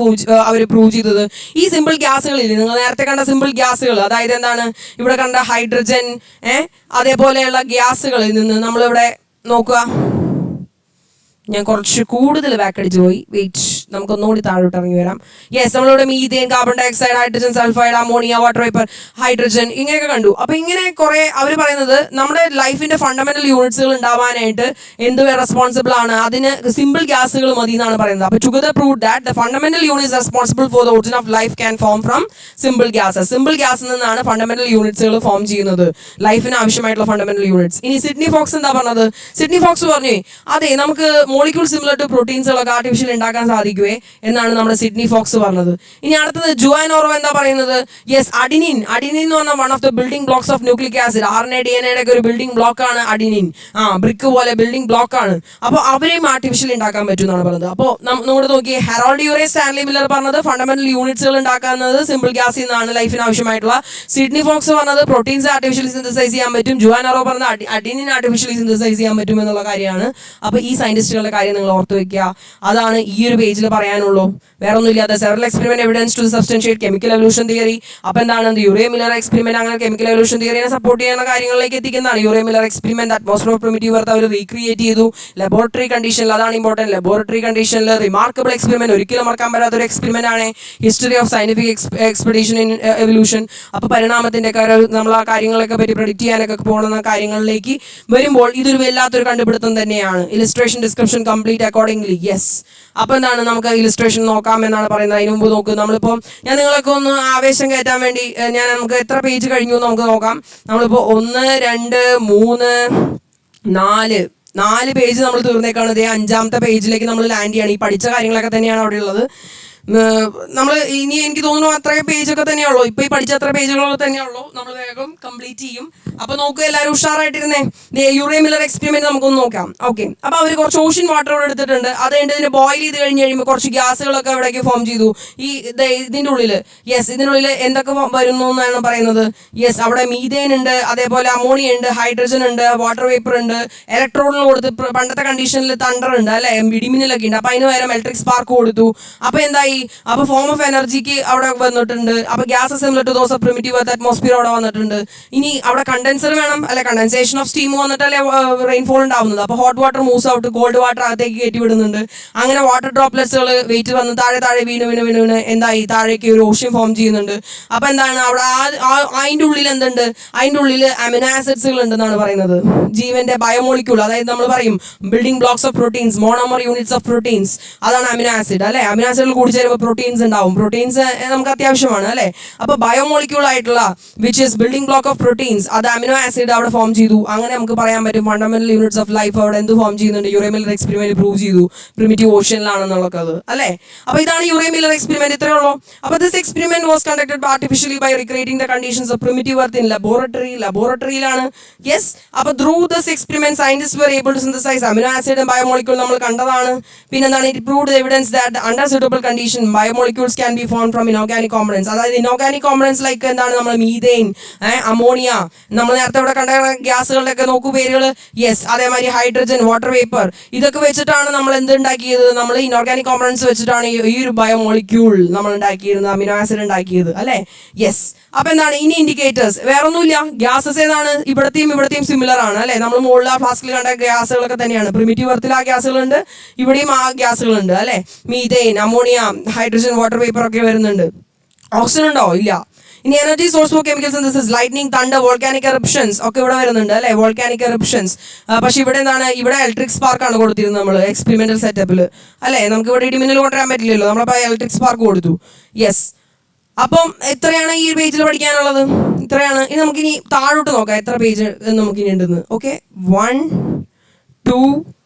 അവർ പ്രൂവ് ചെയ്തത്, ഈ സിമ്പിൾ ഗ്യാസുകളിൽ, നിങ്ങൾ നേരത്തെ കണ്ട സിമ്പിൾ ഗ്യാസുകൾ, അതായത് എന്താണ് ഇവിടെ കണ്ട ഹൈഡ്രജൻ, അതേപോലെയുള്ള ഗ്യാസുകളിൽ നിന്ന് നമ്മളിവിടെ നോക്കുക. ഞാൻ കുറച്ച് കൂടുതൽ ബാക്ക് അടിച്ചു പോയി, വെയിറ്റ്. നമുക്കൊന്നുകൂടി താഴോട്ട് ഇറങ്ങി വരാം. യെസ്, നമ്മളിവിടെ methane, carbon dioxide, hydrogen sulphide, ammonia, water vapour, hydrogen ഇങ്ങനെയൊക്കെ കണ്ടു. അപ്പൊ ഇങ്ങനെ കുറെ അവർ പറയുന്നത് നമ്മുടെ ലൈഫിന്റെ ഫണ്ടമെന്റൽ യൂണിറ്റ്സുകൾ ഉണ്ടാവാനായിട്ട് എന്ത് റെസ്പോൺസിബിൾ ആണ്, അതിന് സിമ്പിൾ ഗ്യാസുകൾ മതി എന്നാണ് പറയുന്നത്. അപ്പൊ together prove that the fundamental units responsible for the origin of life can form from simple gases. Simple ഗ്യാസിൽ നിന്നാണ് ഫണ്ടമെന്റൽ യൂണിറ്റ്സുകൾ ഫോം ചെയ്യുന്നത്, ലൈഫിന് ആവശ്യമായിട്ടുള്ള ഫണ്ടമെന്റൽ യൂണിറ്റ്സ്. ഇനി സിഡ്നി ഫോക്സ് എന്താ പറഞ്ഞത്? സിഡ്നി ഫോക്സ് പറഞ്ഞു അതെ നമുക്ക് മോളിക്യൂൾ സിമിലർ ടു പ്രോട്ടീൻസുകളൊക്കെ ആർട്ടിഫിഷ്യൽ ഉണ്ടാക്കാൻ സാധിക്കുവേ എന്നാണ് നമ്മുടെ സിഡ്നി ഫോക്സ് പറഞ്ഞത്. ഇനി അടുത്തത് ജുവാൻ ഓറോ എന്താ പറയുന്നത്? യെസ്, അഡിനിൻ എന്ന് പറഞ്ഞാൽ one of the building blocks of nucleic acid. RNA DNA ഒക്കെ ഒരു ബിൽഡിംഗ് ബ്ലോക്ക് ആണ് അഡിനിൻ. ബ്രിക്ക് പോലെ ബിൽഡിംഗ് ബ്ലോക്ക് ആണ്. അപ്പോൾ അവരെയും ആർട്ടിഫിഷ്യൽ ഉണ്ടാക്കാൻ പറ്റും എന്നാണ് പറഞ്ഞത്. അപ്പോൾ നമ്മൾ നോക്കിയേ, ഹെറാൾഡ് യൂറേ സ്റ്റാൻലി മില്ലർ പറഞ്ഞത് ഫണ്ടമെന്റൽ യൂണിറ്റ്സുകൾ ഉണ്ടാക്കുന്നത് സിമ്പിൾ ഗ്യാസിൽ നിന്നാണ് ലൈഫിന് ആവശ്യമായിട്ടുള്ള. സിഡ്നി ഫോക്സ് പറഞ്ഞത് പ്രോട്ടീൻസ് ആർട്ടിഫിഷ്യലി സിന്തസൈസ് ചെയ്യാൻ പറ്റും. ജുവാൻ ഓറോ പറഞ്ഞത് അഡിനിൻ ആർട്ടിഫിഷ്യലി സിന്തസൈസ് ചെയ്യാൻ പറ്റും എന്നുള്ള കാര്യമാണ്. അപ്പോൾ ഈ സയന്റിസ്റ്റുകളുടെ കാര്യം നിങ്ങൾ ഓർത്ത് വെക്കുക. അതാണ് ഈ ഒരു പേജിൽ പറയാനുള്ളൂ, വേറെ ഒന്നും ഇല്ലാതെ. Several experiment evidence to substantiate chemical evolution theory. അപ്പോൾ എന്താണ് യൂറേ മില്ലർ എക്സ്പെരിമെന്റ്? അങ്ങനെ കെമിക്കൽ എവല്യൂഷൻ തിയറിനെ സപ്പോർട്ട് ചെയ്യുന്ന കാര്യങ്ങളിലേക്ക് എത്തിക്കുന്നതാണ് Urey Miller experiment. Atmosphere of primitive earth അവർ റീക്രിയേറ്റ് ചെയ്തു ലബോറട്ടറി കണ്ടീഷനിൽ. അതാണ് ഇമ്പോർട്ടന്റ്. ലബോറട്ടറി കണ്ടീഷനിൽ റിമാർക്കബിൾ എക്സ്പെരിമെന്റ്, ഒരിക്കലും മറക്കാൻ പറ്റാത്ത ഒരു എക്സ്പെരിമെന്റ് ആണ് history of scientific expedition in evolution. അപ്പോൾ പരിണാമത്തിന്റെ നമ്മൾ ആ കാര്യങ്ങളൊക്കെ പറ്റി പ്രെഡിക്റ്റ് ചെയ്യാനൊക്കെ പോകുന്ന കാര്യങ്ങളിലേക്ക് വരുമ്പോൾ ഇതൊരു വല്ലാത്തൊരു കണ്ടുപിടുത്തം തന്നെയാണ്. Illustration description complete accordingly. Yes, അപ്പോൾ എന്താണ് നമുക്ക് ഇലിസ്ട്രേഷൻ നോക്കാം എന്നാണ് പറയുന്നത്. അതിന് മുമ്പ് നോക്ക്, നമ്മളിപ്പോൾ ഞാൻ നിങ്ങളൊക്കെ ഒന്ന് ആവേശം കയറ്റാൻ വേണ്ടി നമുക്ക് എത്ര പേജ് കഴിഞ്ഞു നമുക്ക് നോക്കാം. നമ്മളിപ്പോൾ 1, 2, 3, 4 പേജ് നമ്മൾ തീർന്നേക്കാണ്. ഇതേ 5ാമത്തെ പേജിലേക്ക് നമ്മൾ ലാൻഡ് ചെയ്യാണ്. ഈ പഠിച്ച കാര്യങ്ങളൊക്കെ തന്നെയാണ് അവിടെ ഉള്ളത്. നമ്മൾ ഇനി എനിക്ക് തോന്നുന്നു അത്ര പേജൊക്കെ തന്നെയുള്ളൂ. ഇപ്പൊ ഈ പഠിച്ച അത്ര പേജുകളൊക്കെ തന്നെയുള്ളൂ. നമ്മൾ വേഗം കംപ്ലീറ്റ് ചെയ്യും. അപ്പൊ നോക്കുക, എല്ലാവരും ഉഷാറായിട്ടിരുന്നേ. യൂറേ മില്ലർ എക്സ്പെരിമെന്റ് നമുക്കൊന്ന് നോക്കാം. ഓക്കെ, അപ്പൊ അവർ കുറച്ച് ഓഷ്യൻ വാട്ടർ ഇവിടെ എടുത്തിട്ടുണ്ട്. അത് കഴിഞ്ഞ് ബോയിൽ ചെയ്ത് കഴിഞ്ഞ് കഴിയുമ്പോൾ കുറച്ച് ഗ്യാസുകളൊക്കെ ഇവിടേക്ക് ഫോം ചെയ്തു. ഇതിന്റെ ഉള്ളില് ഇതിന്റെ ഉള്ളിൽ എന്തൊക്കെ വരുന്നു എന്നാണ് പറയുന്നത്. യെസ്, അവിടെ മീഥേൻ ഉണ്ട്, അതേപോലെ അമോണിയ ഉണ്ട്, ഹൈഡ്രജൻ ഉണ്ട്, വാട്ടർ വേപ്പർ ഉണ്ട്, ഇലക്ട്രോണിൽ കൊടുത്ത് പണ്ടത്തെ കണ്ടീഷനിൽ തണ്ടർ ഉണ്ട് അല്ലെ, ഇടിമിന്നലൊക്കെ ഉണ്ട്. അപ്പൊ അതിന് പകരം ഇലക്ട്രിക് സ്പാർക്ക് കൊടുത്തു. അപ്പൊ എന്തായി? അപ്പൊ ഫോം ഓഫ് എനർജിക്ക് അവിടെ വന്നിട്ടുണ്ട്. അപ്പൊ gas similar to those of primitive earth atmosphere അവിടെ വന്നിട്ടുണ്ട്. ഇനി അവിടെ കണ്ടൻസർ വേണം അല്ലെ, കണ്ടൻസേഷൻ ഓഫ് സ്റ്റീം വന്നിട്ടല്ലേ റെയിൻഫോൾ ഉണ്ടാവുന്നത്. അപ്പൊ hot water moves out, cold water അകത്തേക്ക് കയറ്റി വിടുന്നുണ്ട്. അങ്ങനെ വാട്ടർ ഡ്രോപ്ലെറ്റ്സുകൾ വെയിറ്റ് വന്ന് താഴെ വീണ് എന്തായി താഴേക്ക് ഒരു ഓഷ്യൻ ഫോം ചെയ്യുന്നുണ്ട്. അപ്പൊ എന്താണ് അവിടെ അതിന്റെ ഉള്ളിൽ എന്തുണ്ട്? അതിന്റെ ഉള്ളിൽ അമിനോ ആസിഡ്സുകൾ ഉണ്ടെന്നാണ് പറയുന്നത്. ജീവന്റെ ബയോമോളിക്യൂൾ, അതായത് നമ്മൾ പറയും building blocks of proteins, monomer units of proteins, അതാണ് അമിനോ ആസിഡ് അല്ലെ. അമിനോ ആസിഡുകൾ കൂടി ചേരുമ്പോൾ പ്രോട്ടീൻസ് ഉണ്ടാവും. പ്രോട്ടീൻസ് നമുക്ക് അത്യാവശ്യമാണ് അല്ലെ. അപ്പൊ ബയോമോളിക്യൂൾ ആയിട്ടുള്ള which is building block of proteins, അത് അമിനോ ആസിഡ് അവിടെ ഫോം ചെയ്തു. അങ്ങനെ നമുക്ക് പറയാൻ പറ്റും ഫണ്ടമെന്റൽ യൂണിറ്റ്സ് ഓഫ് ലൈഫ് അവിടെ എന്ത് ഫോം ചെയ്യുന്നുണ്ട്? യൂറേ മില്ലർ എക്സ്പെരിമെന്റ് പ്രൂവ് ചെയ്തു പ്രിമിറ്റീവ് ഓഷ്യനിലാണെന്നുള്ളത് അല്ലെ. അപ്പൊ ഇതാണ് യൂറേ മില്ലർ എക്സ്പെരിമെന്റ്, ഇത്രേ ഉള്ളൂ. അപ്പൊ this experiment was conducted artificially by recreating the conditions of primitive earth in ലബോറട്ടറിയിലാണ്. യെസ്, അപ്പൊ through this experiment scientist were able to synthesize amino acid and biomolecule നമ്മൾ കണ്ടതാണ്. പിന്നെന്താണ്? It proved evidence that under suitable condition biomolecules can be formed from inorganic components. അതായത് inorganic components like എന്താണ്? നമ്മൾ methane, ammonia, നമ്മൾ നേരത്തെ ഇവിടെ കണ്ട ഗ്യാസുകളുടെ ഒക്കെ നോക്കൂ പേരുകൾ. യെസ്, അതേമാതിരി ഹൈഡ്രജൻ, വാട്ടർ വേപ്പർ, ഇതൊക്കെ വെച്ചിട്ടാണ് നമ്മൾ എന്ത് ഉണ്ടാക്കിയത്? നമ്മൾ ഇനോർഗാനിക് കോമ്പണൻസ് വെച്ചിട്ടാണ് ഈ ഒരു ബയോമോളിക്യൂൾ നമ്മൾ ഉണ്ടാക്കിയിരുന്നത്, അമിനോ ആസിഡ് ഉണ്ടാക്കിയത് അല്ലെ. യെസ്, അപ്പൊ എന്താണ് ഇനി ഇൻഡിക്കേറ്റേഴ്സ്? വേറൊന്നുമില്ല. ഗ്യാസസ് ഏതാണ്? ഇവിടത്തെയും സിമിലർ ആണ് അല്ലെ. നമ്മൾ മുകളിൽ ആ ഫ്ലാസ്കിൽ കണ്ട ഗ്യാസുകളൊക്കെ തന്നെയാണ്. പ്രിമിറ്റീവ് എർത്തിൽ ആ ഗ്യാസുകളുണ്ട്, ഇവിടെയും ആ ഗ്യാസുകളുണ്ട് അല്ലെ. Methane, ammonia, hydrogen, water vapour ഒക്കെ വരുന്നുണ്ട്. ഓക്സിജൻ ഉണ്ടോ? ഇല്ല. ഇനി energy source for chemical synthesis, lightning, thunder, volcanic eruptions ഒക്കെ ഇവിടെ വരുന്നുണ്ട് അല്ലെ. Volcanic eruptions. പക്ഷെ ഇവിടെ എന്താണ്? ഇവിടെ ഇലക്ട്രിക് സ്പാർക്ക് ആണ് കൊടുത്തിരുന്നത് നമ്മൾ എക്സ്പെരിമെന്റൽ സെറ്റപ്പിൽ അല്ലെ. നമുക്ക് ഇവിടെ ഇടിമിന്നൽ കൊണ്ടുവരാൻ പറ്റില്ലല്ലോ, നമ്മളപ്പോൾ ഇലക്ട്രിക് സ്പാർക്ക് കൊടുത്തു. യെസ്, അപ്പം എത്രയാണ് ഈ പേജിൽ പഠിക്കാനുള്ളത്? ഇത്രയാണ്. ഇനി നമുക്കിനി താഴോട്ട് നോക്കാം എത്ര പേജ് നമുക്കിനി ഉണ്ടെന്ന്. ഓക്കെ, 1, 2,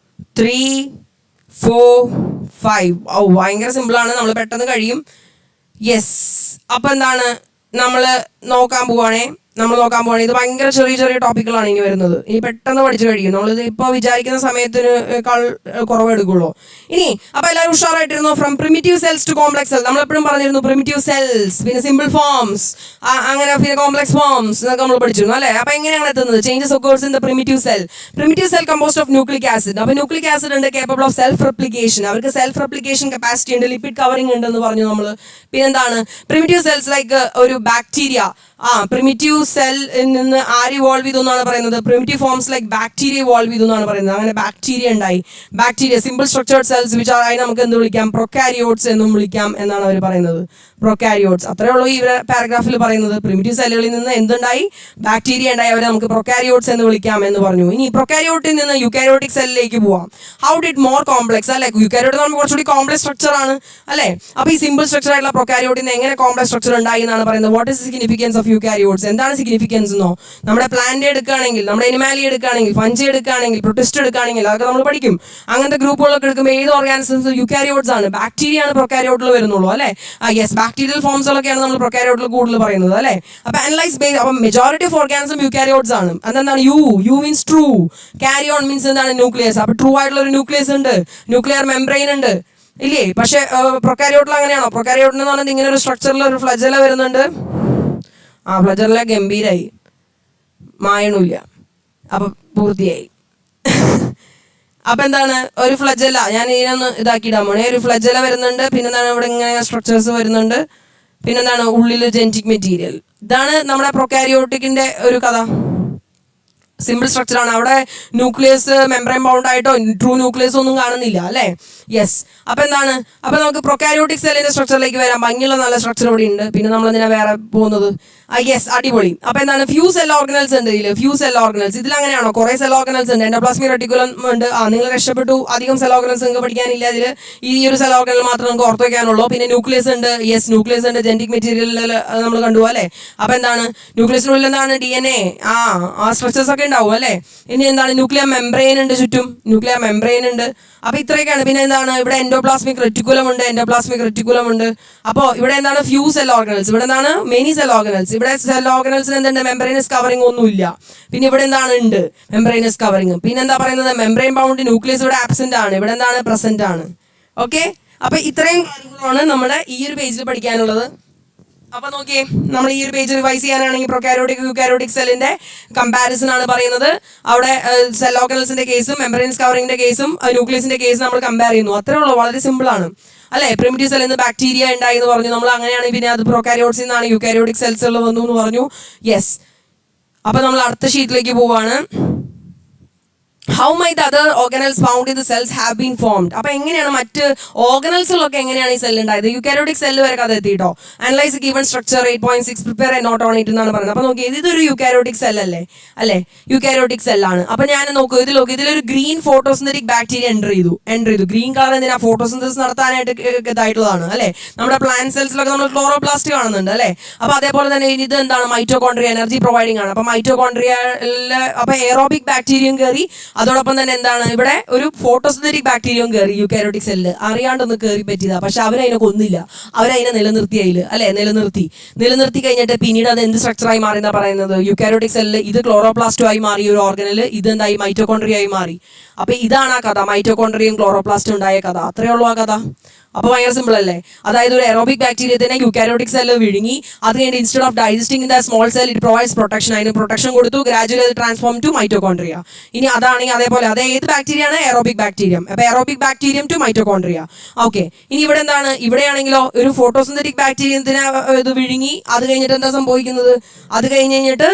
3, 4, 5. ഭയങ്കര സിമ്പിളാണ്, നമ്മൾ പെട്ടെന്ന് കഴിയും. യെസ്, അപ്പം എന്താണ് നമ്മൾ നോക്കാൻ പോവുകയാണേ. ഇത് ഭയങ്കര ചെറിയ ടോപ്പിക്കുകളാണ് ഇനി വരുന്നത്. ഇനി പെട്ടെന്ന് പഠിച്ചു കഴിയും. നമ്മളിത് ഇപ്പോൾ വിചാരിക്കുന്ന സമയത്തിനേക്കാൾ കുറവ് എടുക്കുള്ളൂ. ഇനി അപ്പോൾ എല്ലാവരും ഉഷാറായിട്ടിരുന്നു. From primitive cells to complex cell. നമ്മളെപ്പോഴും പറഞ്ഞിരുന്നു പ്രിമിറ്റീവ് സെൽസ്, പിന്നെ സിമ്പിൾ ഫോംസ്, അങ്ങനെ പിന്നെ കോംപ്ലക്സ് ഫോംസ് എന്നൊക്കെ നമ്മൾ പഠിച്ചിരുന്നു അല്ലേ. അപ്പോൾ എങ്ങനെയാണ് എത്തുന്നത്? Changes occurs in the primitive cell composed of nucleic acid. അപ്പോൾ ന്യൂക്ലിക് ആസിഡ് ഉണ്ട്, കേപ്പബിൾ ഓഫ് സെൽഫ് റെപ്ലിക്കേഷൻ. അവർക്ക് സെൽഫ് റെപ്ലിക്കേഷൻ കപ്പാസിറ്റി ഉണ്ട്, ലിപ്പിഡ് കവറിംഗ് ഉണ്ടെന്ന് പറഞ്ഞു നമ്മൾ. പിന്നെന്താണ്? പ്രിമിറ്റീവ് സെൽസ് ലൈക്ക് ഒരു ബാക്ടീരിയ, പ്രിമിറ്റീവ് സെല്ലിൽ നിന്ന് ആര് ഇവോൾവ് ചെയ്തു എന്നാണ് പറയുന്നത്? Primitive forms like bacteria evolve ചെയ്തു എന്നാണ് പറയുന്നത്. അങ്ങനെ ബാക്ടീരിയ ഉണ്ടായി. Bacteria simple structured cells which ആയി നമുക്ക് എന്ത് വിളിക്കാം? പ്രൊക്കാരിയോട്സ് എന്നും വിളിക്കാം എന്നാണ് അവർ പറയുന്നത്. പ്രൊക്കാരിയോട്സ്. അത്രേ ഉള്ളൂ ഈ പാരഗ്രാഫിൽ പറയുന്നത്. പ്രിമിറ്റീവ് സെല്ലുകളിൽ നിന്ന് എന്തുണ്ടായി? ബാക്ടീരിയ ഉണ്ടായി. അവരെ നമുക്ക് പ്രൊക്കാരിയോട്സ് എന്ന് വിളിക്കാം എന്ന് പറഞ്ഞു. ഇനി പ്രൊക്കാരിയോട്ടിൽ നിന്ന് യുക്കാരിയോട്ടിക് സെല്ലിലേക്ക് പോവാം. ഹൗ ഡിഡ് മോർ കോംപ്ലക്സ് അല്ലെ? യുക്കാരിയോട്ട് എന്ന് പറയുമ്പോൾ കുറച്ചുകൂടി കോംപ്ലക്സ് സ്ട്രക്ചർ ആണ് അല്ലെ? അപ്പൊ ഈ സിമ്പിൾ സ്ട്രക്ചർ ആയിട്ടുള്ള പ്രൊക്കാരിയോട്ടിന് എങ്ങനെ കോംപ്ലക്സ് സ്ട്രക്ചർ ഉണ്ടായി എന്നാണ് പറയുന്നത്. What is significance of eukaryotes? എന്താണ് സിഗ്നിഫിക്കൻസ് എന്നോ? നമ്മുടെ പ്ലാന്റ് എടുക്കുകയാണെങ്കിൽ, നമ്മുടെ എനിമാലി എടുക്കുകയാണെങ്കിൽ, ഫഞ്ചി എടുക്കുകയാണെങ്കിൽ, പ്രൊട്ടിസ്റ്റ് എടുക്കുകയാണെങ്കിൽ അതൊക്കെ നമ്മൾ പഠിക്കും. അങ്ങനത്തെ ഗ്രൂപ്പുകളൊക്കെ എടുക്കുമ്പോൾ ഏത് ഓർഗാനിസംസ്? യുക്കാരിയോട്സ് ആണ്. ബാക്ടീരിയ ആണ് പ്രൊക്കാരിയോട്ടിൽ വരുന്നുള്ളൂ അല്ലെ? യെസ്, ബാക്ടീരിയൽ ഫോംസുകളൊക്കെയാണ് നമ്മൾ പ്രൊക്കാരിയോട്ടിൽ കൂടുതൽ പറയുന്നത് അല്ലെ? അപ്പൊ അനലൈസ് ബേസ്, അപ്പൊ മെജോറിറ്റി ഓഫ് ഓർഗാനിസം യുക്കാരിയോട്സ് ആണ്. അതെന്താണ്? Eu means true, karyon means എന്താണ്? ന്യൂക്ലിയസ്. അപ്പൊ ട്രൂ ആയിട്ടുള്ള ഒരു ന്യൂക്ലിയസ് ഉണ്ട്, ന്യൂക്ലിയർ മെംബ്രെയിൻ ഉണ്ട് ഇല്ലേ? പക്ഷെ പ്രൊക്കാരിയോട്ടിൽ അങ്ങനെയാണോ? പ്രൊക്കാരിയോട്ടിൽ എന്ന് പറയുന്നത് ഇങ്ങനെ ഒരു സ്ട്രക്ചറിൽ ഒരു ഫ്ലജല വരുന്നുണ്ട്. ഫ്ലജല ഗംഭീരായി, മായണില്ല, അപ്പൊ പൂർത്തിയായി. അപ്പൊ എന്താണ്? ഒരു ഫ്ലജല, ഞാൻ ഇതിനൊന്ന് ഇതാക്കിയിടാൻ പോണേ. ഒരു ഫ്ലജല വരുന്നുണ്ട്. പിന്നെന്താണ്? ഇവിടെ ഇങ്ങനെ സ്ട്രക്ചേഴ്സ് വരുന്നുണ്ട്. പിന്നെന്താണ്? ഉള്ളിൽ ജെനറ്റിക് മെറ്റീരിയൽ. ഇതാണ് നമ്മുടെ പ്രൊക്കാരിയോട്ടിക്കിന്റെ ഒരു കഥ. സിമ്പിൾ സ്ട്രക്ചർ ആണ്. അവിടെ ന്യൂക്ലിയസ് മെംബ്രെയിൻ ബൗണ്ട് ആയിട്ടോ ട്രൂ ന്യൂക്ലിയസ് ഒന്നും കാണുന്നില്ല അല്ലേ? യെസ്. അപ്പൊ എന്താണ്? അപ്പൊ നമുക്ക് പ്രൊക്കാരിയോട്ടിക് സെല്ലിന്റെ സ്ട്രക്ചറിലേക്ക് വരാം. ഭംഗിയുള്ള നല്ല സ്ട്രക്ചർ ഇവിടെ ഉണ്ട്. പിന്നെ നമ്മൾ എന്തിനാ വേറെ പോകുന്നത്? യെസ്, അടിപൊളി. അപ്പൊ എന്താണ്? ഫ്യൂ സെൽ ഓർഗനൽസ് ഉണ്ട് ഇതിൽ. Few cell organelles. ഇതിൽ അങ്ങനെയാണോ? കുറെ സെൽ ഓർഗനൽസ് ഉണ്ട്. എൻഡോപ്ലാസ്മിക് റെറ്റിക്കുലം ഉണ്ട്. നിങ്ങൾ രക്ഷപ്പെട്ടു. അധികം സെൽ ഓർഗനൽസ് നിങ്ങൾക്ക് പഠിക്കാനില്ല. ഇതിൽ ഈ ഒരു സെൽ ഓർഗനൽ മാത്രം നിങ്ങൾക്ക് ഓർത്ത് വയ്ക്കാനുള്ളൂ. പിന്നെ ന്യൂക്ലിയസ് ഉണ്ട്. യെസ്, ന്യൂക്ലിയസ് ഉണ്ട്. ജെനറ്റിക് മെറ്റീരിയൽ നമ്മൾ കണ്ടു അല്ലെ? അപ്പൊ എന്താണ്? ന്യൂക്ലിയസിനുള്ളിൽ എന്താണ്? DNA. ആ സ്ട്രക്ചേഴ്സ് ഒക്കെ ഉണ്ടാവും അല്ലെ? ഇനി എന്താണ്? ന്യൂക്ലിയർ മെംബ്രെയിൻ ഉണ്ട് ചുറ്റും. ന്യൂക്ലിയർ മെംബ്രെയിൻ ഉണ്ട്. അപ്പൊ ഇത്രയൊക്കെയാണ്. പിന്നെ എന്താണ്? ഇവിടെ എൻഡോപ്ലാസ്മിക് റെറ്റിക്കുലം ഉണ്ട്. എൻഡോപ്ലാസ്മിക് റെറ്റിക്കുലം ഉണ്ട്. അപ്പോൾ ഇവിടെ എന്താണ്? Few cell organelles. ഇവിടെ എന്താണ്? Many cell organelles. ഇവിടെ സെൽ ഓർഗനൽസിന് എന്തുണ്ട്? മെംബ്രെയിനസ് കവറിംഗ് ഒന്നുമില്ല. പിന്നെ ഇവിടെ എന്താണ്? ഉണ്ട് മെംബ്രെയിനസ് കവറിംഗ്. പിന്നെ എന്താ പറയുന്നത്? മെംബ്രെയിൻ ബൗണ്ട് ന്യൂക്ലിയസ് ഇവിടെ ആബ്സെന്റ് ആണ്. ഇവിടെ എന്താണ്? പ്രസന്റ് ആണ്. ഓക്കെ. അപ്പൊ ഇത്രയും കാര്യങ്ങളാണ് നമ്മുടെ ഈ ഒരു പേജിൽ പഠിക്കാനുള്ളത്. അപ്പൊ നോക്കിയേ, നമ്മൾ ഈ ഒരു പേജ് റിവൈസ് ചെയ്യാനാണെങ്കിൽ പ്രൊക്കാരിയോട്ടിക് യൂക്കാരിയോട്ടിക് സെല്ലിന്റെ കമ്പാരിസൺ ആണ് പറയുന്നത്. അവിടെ സെൽ ഓർഗനൽസിന്റെ കേസും മെംബ്രെയിൻസ് കവറിംഗിന്റെ കേസും ന്യൂക്ലിയസിന്റെ കേസും നമ്മൾ കമ്പയർ ചെയ്യുന്നു. അത്രേ ഉള്ളൂ, വളരെ സിമ്പിൾ ആണ് അല്ലെ? പ്രിമിറ്റീവ് സെല്ലിൽ നിന്ന് ബാക്ടീരിയ ഉണ്ടായി എന്ന് പറഞ്ഞു നമ്മൾ. അങ്ങനെയാണ് പിന്നെ അത് പ്രൊക്കാരിയോട്സിൽ നിന്നാണ് യൂക്കാരിയോട്ടിക് സെൽസുകൾ വന്നു എന്ന് പറഞ്ഞു. യെസ്. അപ്പൊ നമ്മൾ അടുത്ത ഷീറ്റിലേക്ക് പോവാണ്. How my the other organelles found in the cells have been formed? അപ്പൊ എങ്ങനെയാണ് മറ്റ് ഓർഗനൽസിലൊക്കെ എങ്ങനെയാണ് ഈ സെൽ ഉണ്ടായത്? യൂക്കാരിയോട്ടിക് സെല്ല് വരെ കഥ എത്തിയിട്ടോ. Analyse given structure 8.6 prepare a note on it എന്നാണ് പറയുന്നത്. അപ്പൊ നോക്കി, ഇതൊരു യൂക്കാരിയോട്ടിക് സെൽ അല്ലേ? യൂക്കാരിയോട്ടിക് സെല്ലാണ്. അപ്പൊ ഞാൻ നോക്കൂ, ഇതിലൊരു ഗ്രീൻ ഫോട്ടോസിന്തറ്റിക് ബാക്ടീരിയ എൻ്റർ ചെയ്തു. ഗ്രീൻ കളർ എന്തിനാ? ഫോട്ടോസിന്തസിസ് നടത്താനായിട്ട് ഇതായിട്ടുള്ളതാണ് അല്ലെ? നമ്മുടെ പ്ലാന്റ് സെൽസിലൊക്കെ നമ്മൾ ക്ലോറോപ്ലാസ്റ്റ് കാണുന്നുണ്ട് അല്ലെ? അപ്പൊ അതേപോലെ തന്നെ ഇത് എന്താണ്? മൈറ്റോകോൺട്രിയ, എനർജി പ്രൊവൈഡിംഗ് ആണ്. അപ്പൊ മൈറ്റോകോൺട്രിയയിലെ അപ്പൊ എയറോബിക് ബാക്ടീരിയയും കയറി. അതോടൊപ്പം തന്നെ എന്താണ്? ഇവിടെ ഒരു ഫോട്ടോസിന്തറ്റിക് ബാക്ടീരിയയും കയറി യൂക്കാരിയോട്ടിക് സെല്ല്. അറിയാണ്ടൊന്ന് കയറി പറ്റിയതാ. പക്ഷെ അവരതിനെ കൊന്നില്ല, അവരതിനെ നിലനിർത്തിയായില്ല അല്ലെ? നിലനിർത്തി കഴിഞ്ഞിട്ട് പിന്നീട് അത് എന്ത് സ്ട്രക്ചറായി മാറി എന്നാ പറയുന്നത്? യൂക്കാരിയോട്ടിക് സെല്ല് ഇത് ക്ലോറോപ്ലാസ്റ്റോ ആയി മാറി ഒരു ഓർഗനൽ. ഇത് എന്തായി? മൈറ്റോകോൺട്രിയ ആയി മാറി. അപ്പൊ ഇതാണ് ആ കഥ. മൈറ്റോകോൺട്രിയയും ക്ലോറോപ്ലാസ്റ്റും ഉണ്ടായ കഥ. അത്രേ ഉള്ളൂ ആ കഥ. അപ്പൊ ഭയങ്കര സിമ്പിൾ അല്ലേ? അതായത് ഒരു എറോബിക് ബാക്ടീരിയ തന്നെ യൂക്കാരിയോട്ടിക് സെല്ല് വിഴുങ്ങി. അത് കഴിഞ്ഞ് instead of digesting in the small cell it provides protection. അതിന് പ്രൊട്ടക്ഷൻ കൊടുത്തു. ഗ്രാജുവലി അത് ട്രാൻസ്ഫോം ടു മൈറ്റോകോൺട്രിയ. ഇനി അതാണെങ്കിൽ അതേപോലെ അത് ഏത് ബാക്ടീരിയ ആണ്? Aerobic bacterium. അപ്പൊ aerobic bacterium to mitochondria. Okay. ഇനി ഇവിടെ എന്താണ്? ഇവിടെയാണെങ്കിലോ ഒരു ഫോട്ടോസിന്തറ്റിക് ബാക്ടീരിയത്തിനെ ഇത് വിഴുങ്ങി. അത് കഴിഞ്ഞിട്ട് എന്താ സംഭവിക്കുന്നത്? അത് കഴിഞ്ഞിട്ട്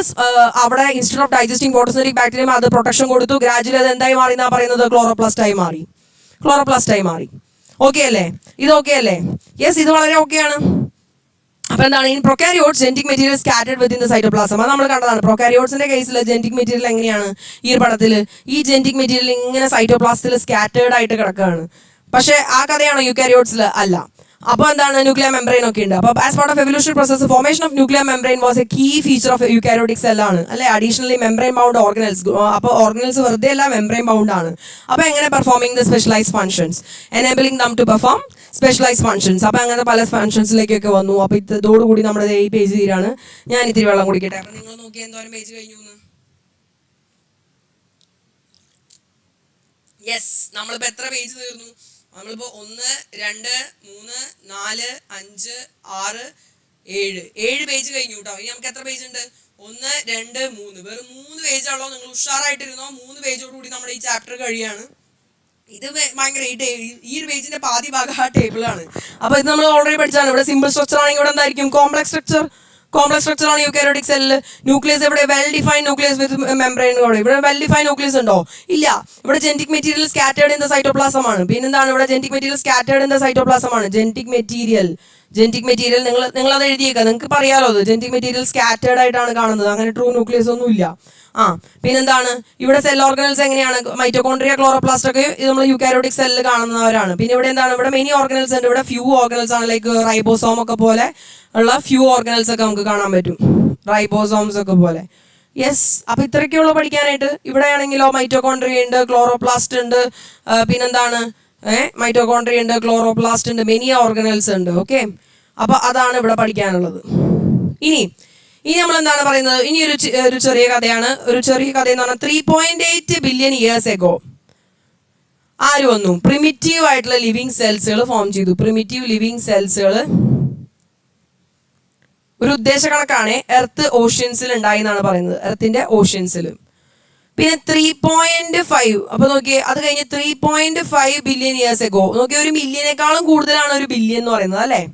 അവിടെ instead of digesting photosynthetic bacterium അത് പ്രൊട്ടക്ഷൻ കൊടുത്തു. ഗ്രാജുവലി അത് എന്തായി മാറി എന്നാ പറയുന്നത്? ക്ലോറോപ്ലാസ്റ്റ് ആയി മാറി. ഓക്കെ അല്ലേ? ഇത് ഓക്കെ അല്ലേ? യെസ്, ഇത് വളരെ ഓക്കെയാണ്. അപ്പൊ എന്താണ്? In prokaryotes genetic material scattered within the cytoplasm. അത് നമ്മൾ കണ്ടതാണ്. പ്രൊക്കാരിയോട്സിന്റെ കേസിൽ ജെനറ്റിക് മെറ്റീരിയൽ എങ്ങനെയാണ്? ഈ ഒരു പടത്തിൽ ഈ ജെനറ്റിക് മെറ്റീരിയൽ ഇങ്ങനെ സൈറ്റോപ്ലാസത്തിൽ സ്കാറ്റേർഡ് ആയിട്ട് കിടക്കുകയാണ്. പക്ഷെ ആ കഥയാണോ യൂക്കാരിയോട്സിൽ? അല്ല. അപ്പൊ എന്താണ്? ന്യൂക്ലിയർ മെംബ്രെയിൻ ഒക്കെ ഉണ്ട്. അപ്പൊ as part of evolutionary process formation of nuclear membrane was a key feature of eukaryotic cell ആണ് അല്ലെ? Additionally membrane bound organelles. അപ്പൊ ഓർഗനൽസ് വെറുതെ അല്ല, മെംബ്രെയിൻ ബൗണ്ട് ആണ്. അപ്പൊ എങ്ങനെ? Performing the specialised functions, enabling them to perform specialised functions. അപ്പൊ അങ്ങനത്തെ പല ഫങ്ഷൻസിലേക്കൊക്കെ വന്നു. അപ്പൊ ഇതോടുകൂടി നമ്മുടെ ഈ പേജ് തീരാണ്. ഞാൻ ഇത്തിരി വെള്ളം കുടിക്കട്ടെ. അപ്പൊ നിങ്ങൾ നോക്കി എന്തോരം പേജ് കഴിഞ്ഞു എന്ന്. യെസ്, നമ്മളിപ്പോ എത്ര പേജ് തീർന്നു? നമ്മളിപ്പോ 1, 2, 3, 4, 5, 6, 7 പേജ് കഴിഞ്ഞു കേട്ടോ. ഇനി നമുക്ക് എത്ര പേജ് ഉണ്ട്? 1, 2, 3. വെറും 3 പേജാണല്ലോ. നിങ്ങൾ ഉഷാറായിട്ടിരുന്നോ? 3 പേജോടുകൂടി നമ്മുടെ ഈ ചാപ്റ്റർ കഴിയാണ്. ഇത് ഭയങ്കര ഈ ഒരു പേജിന്റെ പാതി ഭാഗം ആ ടേബിളാണ്. അപ്പൊ ഇത് നമ്മൾ ഓൾറെഡി പഠിച്ചാണ്. ഇവിടെ സിമ്പിൾ സ്ട്രക്ചർ ആണെങ്കിൽ ഇവിടെ എന്തായിരിക്കും? കോംപ്ലക്സ് കോംപ്ലക്സ് സ്ട്രക്ചർ ആണ് യൂക്കാരിയോട്ടിക് സെല്ലിൽ. ന്യൂക്ലിയസ് ഇവിടെ വെൽ ഡിഫൈൻഡ് ന്യൂക്ലിയസ് വിത്ത് മെംബ്രെയിൻ. ഇവിടെ വെൽ ഡിഫൈൻഡ് ന്യൂക്ലിയസ് ഉണ്ടോ? ഇല്ല. ഇവിടെ genetic material scattered in the cytoplasm ആണ്. പിന്നെന്താണ് ഇവിടെ genetic material scattered in the cytoplasm ആണ്. ജെനറ്റിക് മെറ്റീരിയൽ നിങ്ങൾ അത് എഴുതിയേക്കുക, നിങ്ങൾക്ക് പറയാലോ അത്. ജെനറ്റിക് മെറ്റീരിയൽ സ്കാറ്റേർഡ് ആയിട്ടാണ് കാണുന്നത്, അങ്ങനെ ട്രൂ ന്യൂക്ലിയസ് ഒന്നും ഇല്ല. പിന്നെന്താണ് ഇവിടെ സെൽ ഓർഗനൽസ് എങ്ങനെയാണ്? മൈറ്റോകോൺട്രിയ, ക്ലോറോപ്ലാസ്റ്റ് ഒക്കെ ഇത് നമ്മൾ യൂക്കാരിയോട്ടിക് സെല്ലിൽ കാണുന്നവരാണ്. പിന്നെ ഇവിടെ എന്താണ്? ഇവിടെ മെനി ഓർഗനൽസ് ഉണ്ട്. ഇവിടെ ഫ്യൂ ഓർഗനൽസ് ആണ്, ലൈക്ക് റൈബോസോം ഒക്കെ പോലെ ഉള്ള ഫ്യൂ ഓർഗനൽസ് ഒക്കെ നമുക്ക് കാണാൻ പറ്റും, റൈബോസോംസ് ഒക്കെ പോലെ. യെസ്, അപ്പൊ ഇത്രയൊക്കെയുള്ളൂ പഠിക്കാനായിട്ട്. ഇവിടെ ആണെങ്കിലോ മൈറ്റോകോൺട്രിയ ഉണ്ട്, ക്ലോറോപ്ലാസ്റ്റ് ഉണ്ട്, പിന്നെന്താണ് മൈറ്റോകോൺട്രിയ ഉണ്ട്, ക്ലോറോപ്ലാസ്റ്റ് ഉണ്ട്, മെനി ഓർഗനൽസ് ഉണ്ട്. ഓക്കെ, അപ്പൊ അതാണ് ഇവിടെ പഠിക്കാനുള്ളത്. ഇനി നമ്മൾ എന്താണ് പറയുന്നത്? ഇനി ഒരു ചെറിയ കഥയാണ്. ഒരു ചെറിയ കഥ എന്ന് പറഞ്ഞാൽ 3.8 ബില്യൺ ഇയേഴ്സ് എഗോ ആര് വന്നു? പ്രിമിറ്റീവ് ആയിട്ടുള്ള ലിവിങ് സെൽസുകൾ ഫോം ചെയ്തു. പ്രിമിറ്റീവ് ലിവിങ് സെൽസുകൾ ഒരു ഉദ്ദേശ കണക്കാണ്. എർത്ത് ഓഷ്യൻസിൽ ഉണ്ടായി എന്നാണ് പറയുന്നത്, എർത്തിന്റെ ഓഷ്യൻസിൽ. പിന്നെ 3.5, അപ്പൊ നോക്കിയേ, അത് കഴിഞ്ഞ് 3.5 ബില്യൺ ഇയേഴ്സ് എഗോ നോക്കിയേ, ഒരു മില്യനേക്കാളും കൂടുതലാണ് ഒരു ബില്യൺ എന്ന് പറയുന്നത് അല്ലേ?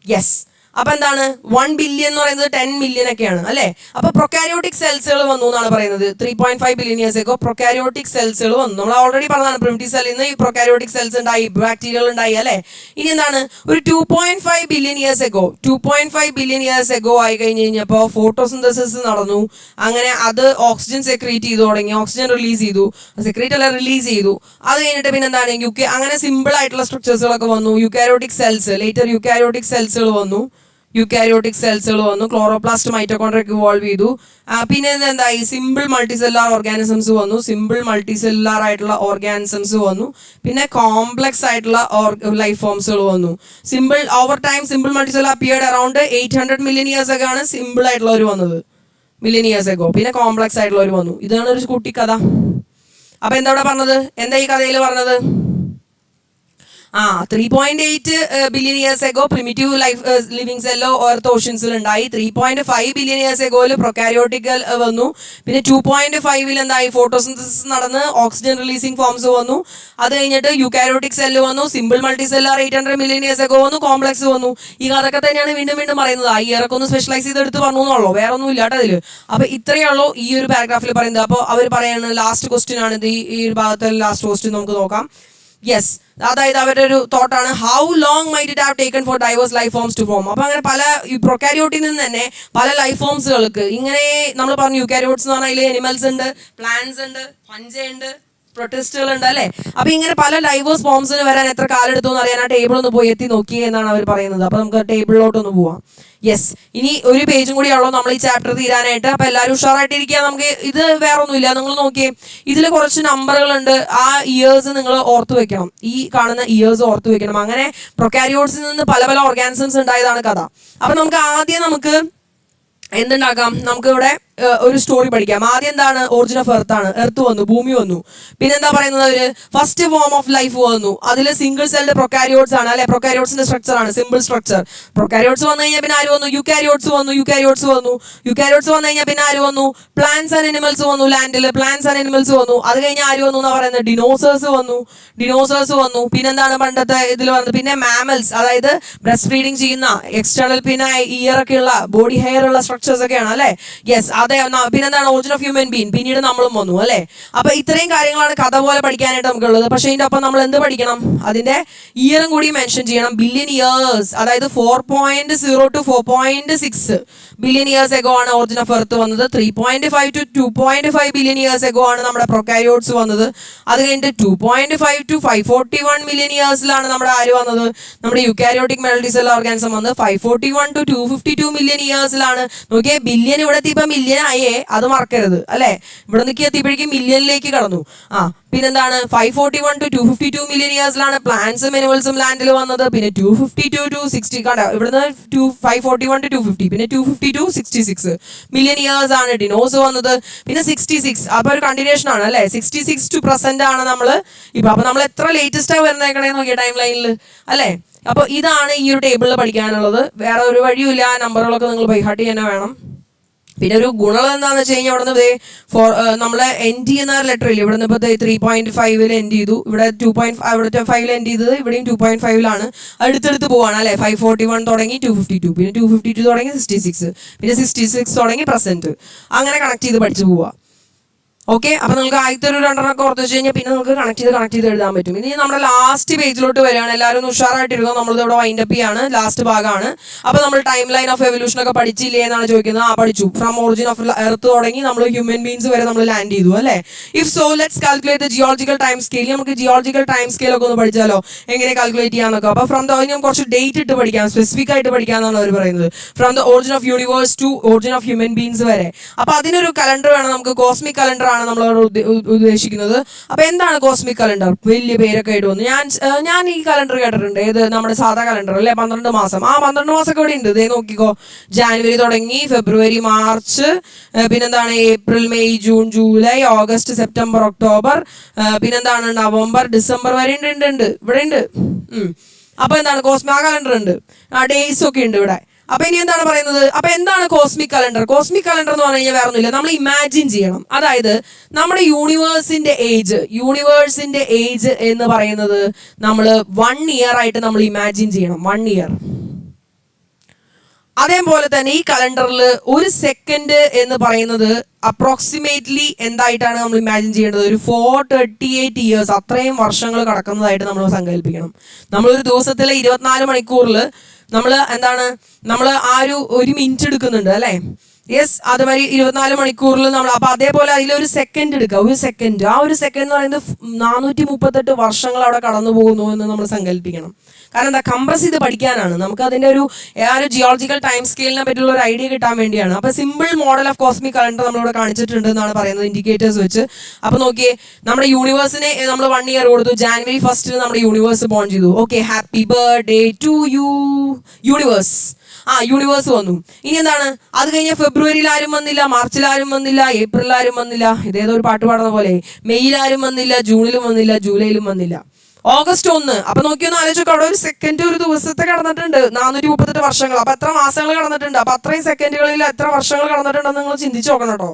യെസ്. അപ്പൊ എന്താണ് 1 ബില്യൺ എന്ന് പറയുന്നത് 10 മില്യൺ ഒക്കെയാണ് അല്ലെ? അപ്പൊ പ്രൊക്കാരിയോട്ടിക് സെൽസുകൾ വന്നു എന്നാണ് പറയുന്നത്. 3.5 ബില്യൺ ഇയേഴ്സ് ഒക്കെ പ്രൊക്കാരിയോട്ടിക് സെൽസുകൾ വന്നു. നമ്മൾ ഓൾറെഡി പറഞ്ഞതാണ്, പ്രിമിറ്റീവ് സെല്ലിൽ നിന്ന് ഈ പ്രൊക്കാരിയോട്ടിക് സെൽസ് ഉണ്ടായി, ബാക്ടീരിയകൾ ഉണ്ടായി അല്ലെ? ഇനി എന്താണ്? ഒരു 2.5 billion years ago 2.5 billion years ago ആയി കഴിഞ്ഞ് കഴിഞ്ഞപ്പോൾ ഫോട്ടോസിന്തസിസ് നടന്നു. അങ്ങനെ അത് ഓക്സിജൻ സെക്രീറ്റ് ചെയ്തു തുടങ്ങി, ഓക്സിജൻ റിലീസ് ചെയ്തു, സെക്രീറ്റ് അല്ല റിലീസ് ചെയ്തു. അത് കഴിഞ്ഞിട്ട് പിന്നെ എന്താണ് അങ്ങനെ സിമ്പിൾ ആയിട്ടുള്ള സ്ട്രക്ചേഴ്സുകളൊക്കെ വന്നു. യൂക്കാരിയോട്ടിക് സെൽസ്, ലേറ്റർ യൂക്കാരിയോട്ടിക് സെൽസുകൾ വന്നു. ക്ലോറോപ്ലാസ്റ്റ്, മൈറ്റോകോൺട്രിയ ഇവോൾവ് ചെയ്തു. പിന്നെ എന്തായി? സിമ്പിൾ മൾട്ടിസെല്ലുലാർ ഓർഗാനിസംസ് വന്നു. സിമ്പിൾ മൾട്ടിസെല്ലുലാർ ആയിട്ടുള്ള ഓർഗാനിസംസ് വന്നു. പിന്നെ കോംപ്ലക്സ് ആയിട്ടുള്ള ലൈഫ് ഫോംസുകൾ വന്നു. Simple over time simple multicellular appeared around 800 million years ഒക്കെ ആണ് സിമ്പിൾ ആയിട്ടുള്ളവർ വന്നത്, മില്യൺ ഇയേഴ്സ് എഗോ. പിന്നെ കോംപ്ലക്സ് ആയിട്ടുള്ളവർ വന്നു. ഇതാണ് ഒരു കുട്ടിക്കഥ. അപ്പൊ എന്താ ഇവിടെ പറഞ്ഞത്? എന്താ ഈ കഥയിൽ പറഞ്ഞത്? 3.8 billion years ago primitive life living സെല്ലോ എർത്ത് ഓഷ്യൻസിൽ ഉണ്ടായി. 3.5 ബില്യൺ ഇയേഴ്സ് എഗോയിൽ പ്രൊക്കാരിയോട്ടിക്കൽ വന്നു. പിന്നെ 2.5 എന്തായി? ഫോട്ടോസിന്തസിസ് നടന്ന് ഓക്സിജൻ റിലീസിംഗ് ഫോംസ് വന്നു. അത് കഴിഞ്ഞിട്ട് യൂക്കാരിയോട്ടിക് സെല്ല് വന്നു. Simple multicellular 800 million years ago വന്നു. കോംപ്ലക്സ് വന്നു. ഈ കഥയൊക്കെ തന്നെയാണ് വീണ്ടും വീണ്ടും പറയുന്നത്. ഈ ഇയറൊക്കെ ഒന്ന് സ്പെഷ്യലൈസ് ചെയ്ത് എടുത്ത് പറഞ്ഞു എന്നുള്ളൂ, വേറെ ഒന്നും ഇല്ലാട്ടോ അതിൽ. അപ്പൊ ഇത്രയേ ഉള്ളൂ ഈ ഒരു പാരഗ്രാഫിൽ പറയുന്നത്. അപ്പോൾ അവർ പറയുന്നത് ലാസ്റ്റ് ക്വസ്റ്റ്യൻ ആണ് ഇത്. ഈ ഒരു ഭാഗത്തെ ലാസ്റ്റ് ക്വസ്റ്റ്യൻ നമുക്ക് നോക്കാം. യെസ്, അതായത് അവരുടെ ഒരു തോട്ടാണ്, how long might it have taken for diverse life forms to form. അപ്പൊ അങ്ങനെ പല പ്രൊക്കാരിയോട്ടിൽ നിന്ന് തന്നെ പല ലൈഫ് ഫോംസുകൾക്ക് ഇങ്ങനെ നമ്മൾ പറഞ്ഞു, യൂക്കാരിയോട്സ് എന്ന് പറഞ്ഞാൽ അതിൽ അനിമൽസ് ഉണ്ട്, പ്ലാന്റ്സ് ഉണ്ട്, ഫഞ്ച ഉണ്ട്, പ്രൊട്ടിസ്റ്റുകൾ ഉണ്ട് അല്ലെ? അപ്പൊ ഇങ്ങനെ പല ഡൈവേഴ്സ് ഫോംസിന് വരാൻ എത്ര കാലം എടുത്തു എന്ന് അറിയാൻ ആ ടേബിൾ ഒന്ന് പോയി എത്തി നോക്കിയേ എന്നാണ് അവർ പറയുന്നത്. അപ്പൊ നമുക്ക് ടേബിളിലോട്ടൊന്ന് പോവാം. യെസ്, ഇനി ഒരു പേജും കൂടി ഉള്ളൂ നമ്മൾ ഈ ചാപ്റ്റർ തീരാനായിട്ട്. അപ്പൊ എല്ലാവരും ഉഷാറായിട്ടിരിക്കുക. നമുക്ക് ഇത് വേറെ ഒന്നുമില്ല, നിങ്ങൾ നോക്കിയേ, ഇതിൽ കുറച്ച് നമ്പറുകളുണ്ട്. ആ ഇയേഴ്സ് നിങ്ങൾ ഓർത്തു വെക്കണം, ഈ കാണുന്ന ഇയേഴ്സ് ഓർത്തു വെക്കണം. അങ്ങനെ പ്രൊക്കാരിയോട്സിൽ നിന്ന് പല പല ഓർഗാനിസംസ് ഉണ്ടായതാണ് കഥ. അപ്പൊ നമുക്ക് ആദ്യം എന്തുണ്ടാക്കാം? നമുക്ക് ഇവിടെ ഒരു സ്റ്റോറി പഠിക്കാം. ആദ്യം എന്താണ്? ഒറിജിൻ ഓഫ് എർത്ത് ആണ്. എർത്ത് വന്നു, ഭൂമി വന്നു. പിന്നെ എന്താ പറയുന്നത്? അവര് ഫസ്റ്റ് ഫോം ഓഫ് ലൈഫ് വന്നു. അതിൽ സിംഗിൾ സെൽഡ് പ്രൊക്കാരിയോട്സ് ആണ് അല്ലെ? പ്രൊക്കാരിയോട്സിന്റെ സ്ട്രക്ചർ ആണ്, സിമ്പിൾ സ്ട്രക്ചർ. പ്രൊക്കാരിയോട്സ് വന്നു കഴിഞ്ഞാൽ പിന്നെ ആര് വന്നു? യൂക്കാരിയോട്സ് വന്നു. യൂക്കാരിയോട്സ് വന്നു കഴിഞ്ഞാൽ പിന്നെ ആര് വന്നു? പ്ലാന്റ്സ് ആൻഡ് അനിമൽസ് വന്നു. ലാൻഡിൽ പ്ലാന്റ്സ് ആൻഡ് അനിമൽസ് വന്നു. അത് കഴിഞ്ഞാൽ ആര് വന്നു എന്നാ പറയുന്നത്? ഡിനോസേഴ്സ് വന്നു. പിന്നെന്താണ് പണ്ടത്തെ ഇതിൽ വന്നത്? പിന്നെ മാമൽസ്, അതായത് ബ്രസ്റ്റ് ഫീഡിങ് ചെയ്യുന്ന എക്സ്റ്റേണൽ പിന്നെ ഇയർ ഒക്കെ ഉള്ള ബോഡി ഹെയർ ഉള്ള സ്ട്രക്ചേഴ്സ് ഒക്കെയാണ് അല്ലെ? യെസ്, പിന്നെന്താണ്? Origin of human being. പിന്നീട് നമ്മളും വന്നു അല്ലെ? അപ്പൊ ഇത്രയും കാര്യങ്ങളാണ് കഥ പോലെ പഠിക്കാനായിട്ട് നമുക്കുള്ളത്. പക്ഷെ ഇതിന്റെ ഒപ്പം നമ്മൾ എന്ത് പഠിക്കണം? അതിന്റെ ഇയറും കൂടി മെൻഷൻ ചെയ്യണം. ബില്യൺ ഇയേഴ്സ്, അതായത് 4.0 to 4.6 ബില്യൺ ഇയേഴ്സ് എഗോ ആണ് ഒറിജിൻ ഓഫ് എർത്ത് വന്നത്. 3.5 to 2.5 ബില്യൺ ഇയേഴ്സ് എഗോ ആണ് നമ്മുടെ പ്രൊക്കാരിയോട്സ് വന്നത്. അത് കഴിഞ്ഞിട്ട് 2.5 to 541 മില്യൺ ഇയേഴ്സിലാണ് നമ്മുടെ ആര് വന്നത്? നമ്മുടെ യൂക്കാരിയോട്ടിക് മൾട്ടിസെല്ലുലാർ ഓർഗാനിസം വന്നത്. 541 to 252 മില്യൺ ഇയേഴ്സിലാണ്. നോക്കിയേ, ബില്യൺ ഇവിടെ എത്തിയപ്പോ മില്യൺ ആയേ, അത് മറക്കരുത് അല്ലെ? ഇവിടെ നിൽക്കി എത്തിയപ്പോഴേക്കും മില്യണിലേക്ക് കടന്നു. പിന്നെന്താണ്? 541 to 252 മില്യൺ ഇയേഴ്സിലാണ് പ്ലാന്റ്സും അനിമൽസും ലാൻഡിൽ വന്നത്. പിന്നെ 252 to 60 കണ്ട, ഇവിടുന്ന് 541 to 250, പിന്നെ 250 to 66 മില്യൺ ഇയേഴ്സ് ആണ് ഡിനോസ് വന്നത്. പിന്നെ 66, അപ്പൊ ഒരു കണ്ടിന്യൂഷൻ ആണ് അല്ലെ? 66 to പ്രസന്റ് ആണ് നമ്മള് ഇപ്പൊ. അപ്പൊ നമ്മൾ എത്ര ലേറ്റസ്റ്റ് ആ വരുന്നേക്കണേ നോക്കിയ ടൈം ലൈനിൽ അല്ലെ? അപ്പൊ ഇതാണ് ഈ ഒരു ടേബിളിൽ പഠിക്കാനുള്ളത്. വേറെ ഒരു വഴിയുമില്ല. നമ്പറുകളൊക്കെ നിങ്ങൾ ബൈഹാർട്ട് ചെയ്യാൻ വേണം. പിന്നെ ഒരു ഗുണം എന്താണെന്ന് വെച്ച് കഴിഞ്ഞാൽ അവിടെ നിന്ന് നമ്മൾ എൻഡ് ചെയ്യുന്ന ലെറ്റർ ഇല്ല, ഇവിടെ നിന്ന് ഇപ്പോൾ 3.5 എൻഡ് ചെയ്തു, ഇവിടെ 2.5 ഇവിടെ 5 എൻഡ് ചെയ്തത്, ഇവിടെയും 2.5 അടുത്തടുത്ത് പോവാണ് അല്ലേ. 541 തുടങ്ങി 252, പിന്നെ 252 തുടങ്ങി 66, പിന്നെ 66 തുടങ്ങി പ്രസന്റ്, അങ്ങനെ കണക്ട് ചെയ്ത് പഠിച്ചു പോവുക. ഓക്കെ, അപ്പൊ നിങ്ങൾക്ക് ആദ്യത്തെ ഒരു രണ്ടെണ്ണമൊക്കെ ഓർത്ത് വെച്ച് കഴിഞ്ഞാൽ പിന്നെ നിങ്ങൾക്ക് കണക്ട് ചെയ്ത് എഴുതാൻ പറ്റും. ഇനി നമ്മുടെ ലാസ്റ്റ് പേജിലോട്ട് വരികയാണ്. എല്ലാവരും ഒന്ന് ഉഷാറായിട്ടിരുന്നോ, നമ്മളിത് ഇവിടെ വൈൻഡപ്പ് ചെയ്യാണ്, ലാസ്റ്റ് ഭാഗമാണ്. അപ്പൊ നമ്മൾ ടൈം ലൈൻ ഓഫ് എവല്യൂഷൻ ഒക്കെ പഠിച്ചില്ലേ എന്നാണ് ചോദിക്കുന്നത്. പഠിച്ചു. ഫ്രം ഒറിജിൻ ഓഫ് എർത്ത് തുടങ്ങി നമ്മൾ ഹ്യൂമൻ ബീങ്സ് വരെ നമ്മൾ ലാൻഡ് ചെയ്തു അല്ലേ. If so let's calculate the geological time scale. നമുക്ക് ജിയോളജിക്കൽ ടൈം സ്കെയിൽ ഒക്കെ ഒന്ന് പഠിച്ചാലോ, എങ്ങനെ കാൽക്കുലേറ്റ് ചെയ്യാന്നൊക്കെ. അപ്പൊ ഫ്രം ദ കുറച്ച് ഡേറ്റ് ഇട്ട് പഠിക്കാം, സ്പെസിഫിക് ആയിട്ട് പഠിക്കാന്നാണ് അവർ പറയുന്നത്. From the origin of universe to origin of human beings വരെ. അപ്പൊ അതിനൊരു കലണ്ടർ വേണം നമുക്ക്. കോസ്മിക് കലണ്ടർ ആണ് നമ്മൾ ഉദ്ദേശിക്കുന്നത്. അപ്പൊ എന്താണ് കോസ്മിക് കലണ്ടർ? വലിയ പേരൊക്കെ ആയിട്ട് വന്നു. ഞാൻ ഈ കലണ്ടർ കേട്ടിട്ടുണ്ട്. ഏത് നമ്മുടെ സാധാ കലണ്ടർ അല്ലെ, 12 മാസം. 12 മാസമൊക്കെ ഇവിടെ ഉണ്ട്. ഇതേ നോക്കിക്കോ, ജാനുവരി തുടങ്ങി ഫെബ്രുവരി മാർച്ച്, പിന്നെന്താണ് April May June July August September October, പിന്നെന്താണ് നവംബർ ഡിസംബർ വരെ ഉണ്ട് ഇവിടെ ഉണ്ട്. അപ്പൊ എന്താണ് കോസ്മിക് കലണ്ടർ ഉണ്ട്, ഡേയ്സ് ഒക്കെ ഉണ്ട് ഇവിടെ. അപ്പൊ ഇനി എന്താണ് പറയുന്നത്? അപ്പൊ എന്താണ് കോസ്മിക് കലണ്ടർ? കോസ്മിക് കലണ്ടർ എന്ന് പറഞ്ഞു കഴിഞ്ഞാൽ വേറെ ഒന്നുമില്ല, നമ്മൾ ഇമാജിൻ ചെയ്യണം. അതായത് നമ്മുടെ യൂണിവേഴ്സിന്റെ ഏജ് എന്ന് പറയുന്നത് നമ്മൾ 1 ഇയർ ആയിട്ട് നമ്മൾ ഇമാജിൻ ചെയ്യണം. 1 ഇയർ. അതേപോലെ തന്നെ ഈ കലണ്ടറിൽ ഒരു സെക്കൻഡ് എന്ന് പറയുന്നത് അപ്രോക്സിമേറ്റ്ലി എന്തായിട്ടാണ് നമ്മൾ ഇമാജിൻ ചെയ്യേണ്ടത്? ഒരു 438 ഇയേഴ്സ്, അത്രയും വർഷങ്ങൾ കടക്കുന്നതായിട്ട് നമ്മൾ സങ്കല്പിക്കണം. നമ്മളൊരു ദിവസത്തിലെ 24 മണിക്കൂറിൽ നമ്മൾ ഒരു മിനിറ്റ് എടുക്കുന്നുണ്ട് അല്ലേ. യെസ്, അതുമാതിരി 24 മണിക്കൂറിൽ നമ്മൾ, അപ്പൊ അതേപോലെ അതിലൊരു സെക്കൻഡ് എടുക്കുക. ഒരു സെക്കൻഡ് എന്ന് പറയുന്നത് 438 വർഷങ്ങൾ അവിടെ കടന്നു പോകുന്നു എന്ന് നമ്മൾ സങ്കല്പിക്കണം. കാരണം എന്താ, കംപ്രസ് ചെയ്ത് പഠിക്കാനാണ് നമുക്ക്. അതിന്റെ ഒരു ജിയോളജിക്കൽ ടൈം സ്കെയിലിനെ പറ്റിയുള്ള ഒരു ഐഡിയ കിട്ടാൻ വേണ്ടിയാണ്. അപ്പൊ simple model of cosmic calendar നമ്മളിവിടെ കാണിച്ചിട്ടുണ്ട് എന്നാണ് പറയുന്നത്, ഇൻഡിക്കേറ്റേഴ്സ് വെച്ച്. അപ്പൊ നോക്കിയേ, നമ്മുടെ യൂണിവേഴ്സിനെ നമ്മൾ 1 ഇയർ കൊടുത്തു. ജാനുവരി 1 നമ്മുടെ യൂണിവേഴ്സ് ബോൺ ചെയ്തു. Okay, happy birthday to you universe. Universe വന്നു. ഇനി എന്താണ്, അത് കഴിഞ്ഞ ഫെബ്രുവരിയിൽ ആരും വന്നില്ല, മാർച്ചിൽ ആരും വന്നില്ല, ഏപ്രിൽ ആരും വന്നില്ല, ഇതേതോ ഒരു പാട്ട് പാടുന്ന പോലെ. മെയ്യിൽ ആരും വന്നില്ല, ജൂണിലും വന്നില്ല, ജൂലൈയിലും വന്നില്ല. ഓഗസ്റ്റ് 1. അപ്പൊ നോക്കിയൊന്ന് ആലോചിച്ചോക്കെ, അവിടെ ഒരു സെക്കൻഡ് ഒരു ദിവസത്തെ കടന്നിട്ടുണ്ട്. 438 വർഷങ്ങൾ. അപ്പൊ എത്ര മാസങ്ങൾ കടന്നിട്ടുണ്ട്? അപ്പൊ അത്രയും സെക്കൻഡുകളിൽ എത്ര വർഷങ്ങൾ കടന്നിട്ടുണ്ടെന്ന് നിങ്ങൾ ചിന്തിച്ചു നോക്കണം കേട്ടോ.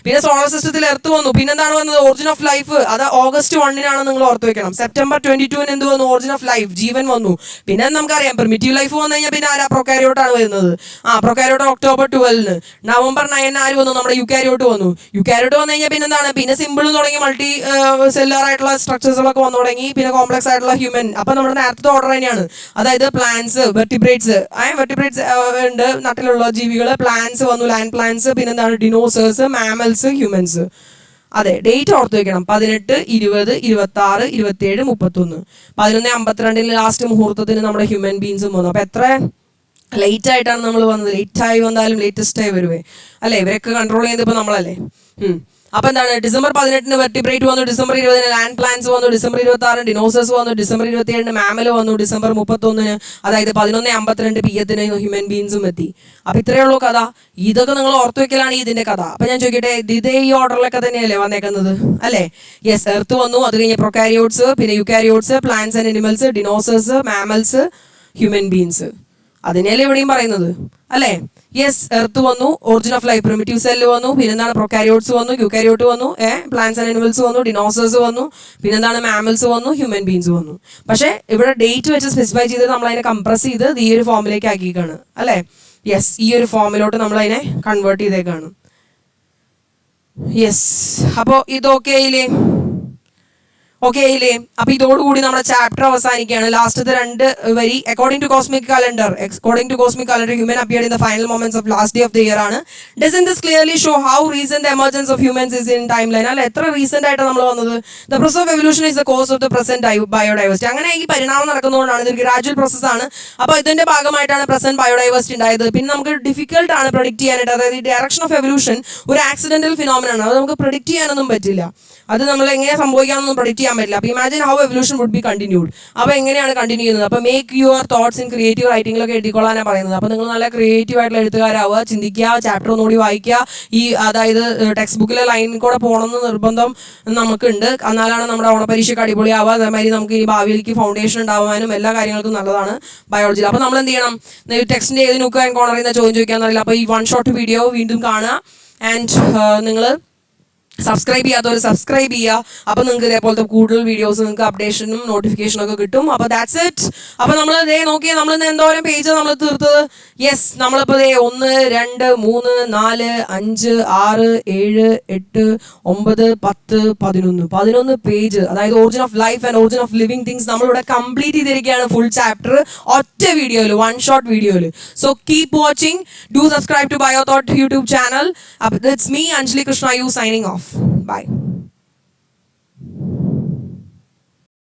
പിന്നെ സോളർ സിസ്റ്റത്തിൽ എർത്ത് വന്നു. പിന്നെന്താണ് വന്നത്? Origin of life. അത് ഓഗസ്റ്റ് 1 നിങ്ങൾ ഓർത്ത് വെക്കണം. സെപ്റ്റംബർ 22 എന്ത് വന്നു? ഒറിജിൻ ഓഫ് ലൈഫ്, ജീവൻ വന്നു. പിന്നെ നമുക്കറിയാം പ്രിമിറ്റീവ് ലൈഫ് വന്നു കഴിഞ്ഞാൽ പിന്നെ ആരാ? പ്രൊക്കാരിയോട്ടാണ് വരുന്നത്. പ്രൊക്കാരിയോട്ട് ഒക്ടോബർ 12. നവംബർ 9 ആര് വന്നു? നമ്മുടെ യുക്കാരിയോട്ട് വന്നു. യുക്കാരിയോട്ട് വന്നു കഴിഞ്ഞാൽ പിന്നെ എന്താണ്? പിന്നെ സിമ്പിൾ തുടങ്ങി മൾട്ടി സെല്ലുലാർ ആയിട്ടുള്ള സ്ട്രക്ചേഴ്സുകളൊക്കെ വന്നു തുടങ്ങി. പിന്നെ കോംപ്ലക്സ് ആയിട്ടുള്ള ഹ്യൂമൻ. അപ്പൊ നമ്മുടെ നേരത്തെ ഓർഡർ തന്നെയാണ്. അതായത് പ്ലാന്റ്സ്, വെർട്ടിബ്രേറ്റ്സ് ഉണ്ട്, നട്ടിലുള്ള ജീവികൾ. പ്ലാന്റ്സ് വന്നു, ലാൻഡ് പ്ലാന്റ്സ്. പിന്നെന്താണ്? Dinosaurs, mammals, humans. അതെ, ഡേറ്റ് ഓർത്ത് വെക്കണം. 18, 20, 26, 27, 31. 11:52 ലാസ്റ്റ് മുഹൂർത്തത്തിന് നമ്മുടെ ഹ്യൂമൻ ബീങ്സും വന്നു. അപ്പൊ എത്ര ലേറ്റ് ആയിട്ടാണ് നമ്മൾ വന്നത്? ലേറ്റായി വന്നാലും ലേറ്റസ്റ്റ് ആയി വരുവേ അല്ലെ. ഇവരൊക്കെ കൺട്രോൾ ചെയ്തപ്പോൾ നമ്മളല്ലേ. അപ്പൊ എന്താണ്? ഡിസംബർ 18 വെർട്ടിബ്രേറ്റ് വന്നു, ഡിസംബർ 20 ലാൻഡ് പ്ലാന്റ്സ് വന്നു, ഡിസംബർ 26 ഡിനോസേഴ്സ് വന്നു, ഡിസംബർ 27 മാമൽ വന്നു, ഡിസംബർ 31 അതായത് 11:52 PM ഹ്യൂമൻ ബീങ്സും എത്തി. അപ്പൊ ഇത്രയേ ഉള്ളൂ കഥ. ഇതൊക്കെ നിങ്ങൾ ഓർത്തു വെക്കലാണ് ഇതിന്റെ കഥ. അപ്പൊ ഞാൻ ചോദിക്കട്ടെ, ഇതേ ഈ ഓർഡറിലൊക്കെ തന്നെയല്ലേ വന്നേക്കുന്നത് അല്ലേ? യെസ്, എർത്ത് വന്നു, അത് കഴിഞ്ഞ് പ്രൊക്കാരിയോട്സ്, പിന്നെ eukaryotes, plants and animals, dinosaurs, mammals, human beings. അതിനെയല്ലേ ഇവിടെയും പറയുന്നത് അല്ലേ? യെസ്, എർത്ത് വന്നു, origin of life, primitive cell വന്നു, പിന്നെന്താണ്? പ്രൊക്കാരിയോട്സ് വന്നു, യുക്കാരിയോട്ട് വന്നു, പ്ലാന്റ്സ് ആൻഡ് അനിമൽസ് വന്നു, ഡിനോസേഴ്സ് വന്നു, പിന്നെന്താണ്? മാമൽസ് വന്നു, ഹ്യൂമൻ ബീങ്സ് വന്നു. പക്ഷേ ഇവിടെ ഡേറ്റ് വെച്ച് സ്പെസിഫൈ ചെയ്ത് നമ്മൾ അതിനെ കംപ്രസ് ചെയ്ത് ഈ ഒരു ഫോമിലേക്ക് ആക്കിയേക്കാണ് അല്ലേ? യെസ്, ഈ ഒരു ഫോമിലോട്ട് നമ്മൾ അതിനെ കൺവേർട്ട് ചെയ്തേക്കാണ്. യെസ്, അപ്പോൾ ഇതൊക്കെ ആയില്ലേ? ഓക്കെ ആയില്ലേ? അപ്പൊ ഇതോടുകൂടി നമ്മുടെ ചാപ്റ്റർ അവസാനിക്കുകയാണ്. ലാസ്റ്റത്തെ 2 വരി according to cosmic calendar human appeared in the final moments of last day of the year ആണ്. Doesn't this clearly show how recent the emergence of humans is in timeline? അല്ല, എത്ര റീസെന്റ് ആയിട്ട് നമ്മൾ വന്നത്? The process of evolution is the cause of the present biodiversity. അങ്ങനെ ഈ പരിണാമം നടക്കുന്നതുകൊണ്ടാണ്, ഇതൊരു ഗ്രാജുവൽ പ്രോസസ് ആണ്. അപ്പൊ ഇതിന്റെ ഭാഗമായിട്ടാണ് പ്രസന്റ് ബയോഡൈവേഴ്സിറ്റി ഉണ്ടായത്. പിന്നെ നമുക്ക് ഡിഫിക്കൽട്ട് ആണ് പ്രൊഡിക്ട് ചെയ്യാനായിട്ട്. അതായത് ഈ ഡയറക്ഷൻ ഓഫ് എവല്യൂഷൻ ഒരു ആക്സിഡന്റൽ ഫിനോമിനൻ ആണ്. അത് നമുക്ക് പ്രൊഡിക്ട് ചെയ്യാനൊന്നും പറ്റില്ല. അത് നമ്മൾ എങ്ങനെ സംഭവിക്കാമെന്നൊന്നും പ്രൊഡിക്ട് ചെയ്യാൻ പറ്റില്ല. അപ്പോൾ imagine how evolution would be continued. അപ്പോൾ എങ്ങനെയാണ് കണ്ടിന്യൂ ചെയ്യുന്നത്? അപ്പോൾ make your thoughts in creative റൈറ്റിംഗിലൊക്കെ എഴുതിക്കൊള്ളാനാണ് പറയുന്നത്. അപ്പോൾ നിങ്ങൾ നല്ല ക്രിയേറ്റീവ് ആയിട്ടുള്ള എഴുത്തുകാരാവുക, ചിന്തിക്കുക, ചാപ്റ്റർ ഒന്നുകൂടി വായിക്കുക. അതായത് ടെക്സ്റ്റ് ബുക്കിലെ ലൈനിൽ കൂടെ പോകണമെന്ന് നിർബന്ധം നമുക്കുണ്ട്. എന്നാലാണ് നമ്മുടെ ഓണപരീക്ഷയ്ക്ക് അടിപൊളിയാവുക. അതേമാതിരി നമുക്ക് ഈ ഭാവിയിലേക്ക് ഫൗണ്ടേഷൻ ഉണ്ടാവാനും എല്ലാ കാര്യങ്ങൾക്കും നല്ലതാണ് ബയോളജിയിൽ. അപ്പോൾ നമ്മൾ എന്ത് ചെയ്യണം? ടെക്സ്റ്റിൻ്റെ ഏത് നോക്കുക ആൻഡ് കോർണറിൽ നിന്ന് ചോദ്യം ചോദിക്കാന്നറിയില്ല. അപ്പോൾ ഈ 1 ഷോട്ട് വീഡിയോ വീണ്ടും കാണുക. ആൻഡ് നിങ്ങൾ സബ്സ്ക്രൈബ് ചെയ്യാത്തവർ സബ്സ്ക്രൈബ് ചെയ്യുക. അപ്പോൾ നിങ്ങൾക്ക് ഇതേപോലത്തെ കൂടുതൽ വീഡിയോസ് നിങ്ങൾക്ക് അപ്ഡേഷനും നോട്ടിഫിക്കേഷനും ഒക്കെ കിട്ടും. അപ്പോൾ ദാറ്റ്സ് ഇറ്റ്. അപ്പോൾ നമ്മൾ ഇതേ നോക്കിയാൽ നമ്മളിന്ന് എന്തോരം പേജ് നമ്മൾ തീർത്തത്? യെസ്, നമ്മളിപ്പോൾ ഇതേ 1 2 3 4 5 6 7 8 9 10 11 പേജ്, അതായത് origin of life and origin of living things നമ്മളിവിടെ കംപ്ലീറ്റ് ചെയ്തിരിക്കുകയാണ്. ഫുൾ ചാപ്റ്റർ ഒറ്റ വീഡിയോയിൽ, 1 ഷോട്ട് വീഡിയോയിൽ. So keep watching. Do subscribe to bio Thought YouTube channel. It's me, Anjali Krishna, you signing off. Bye.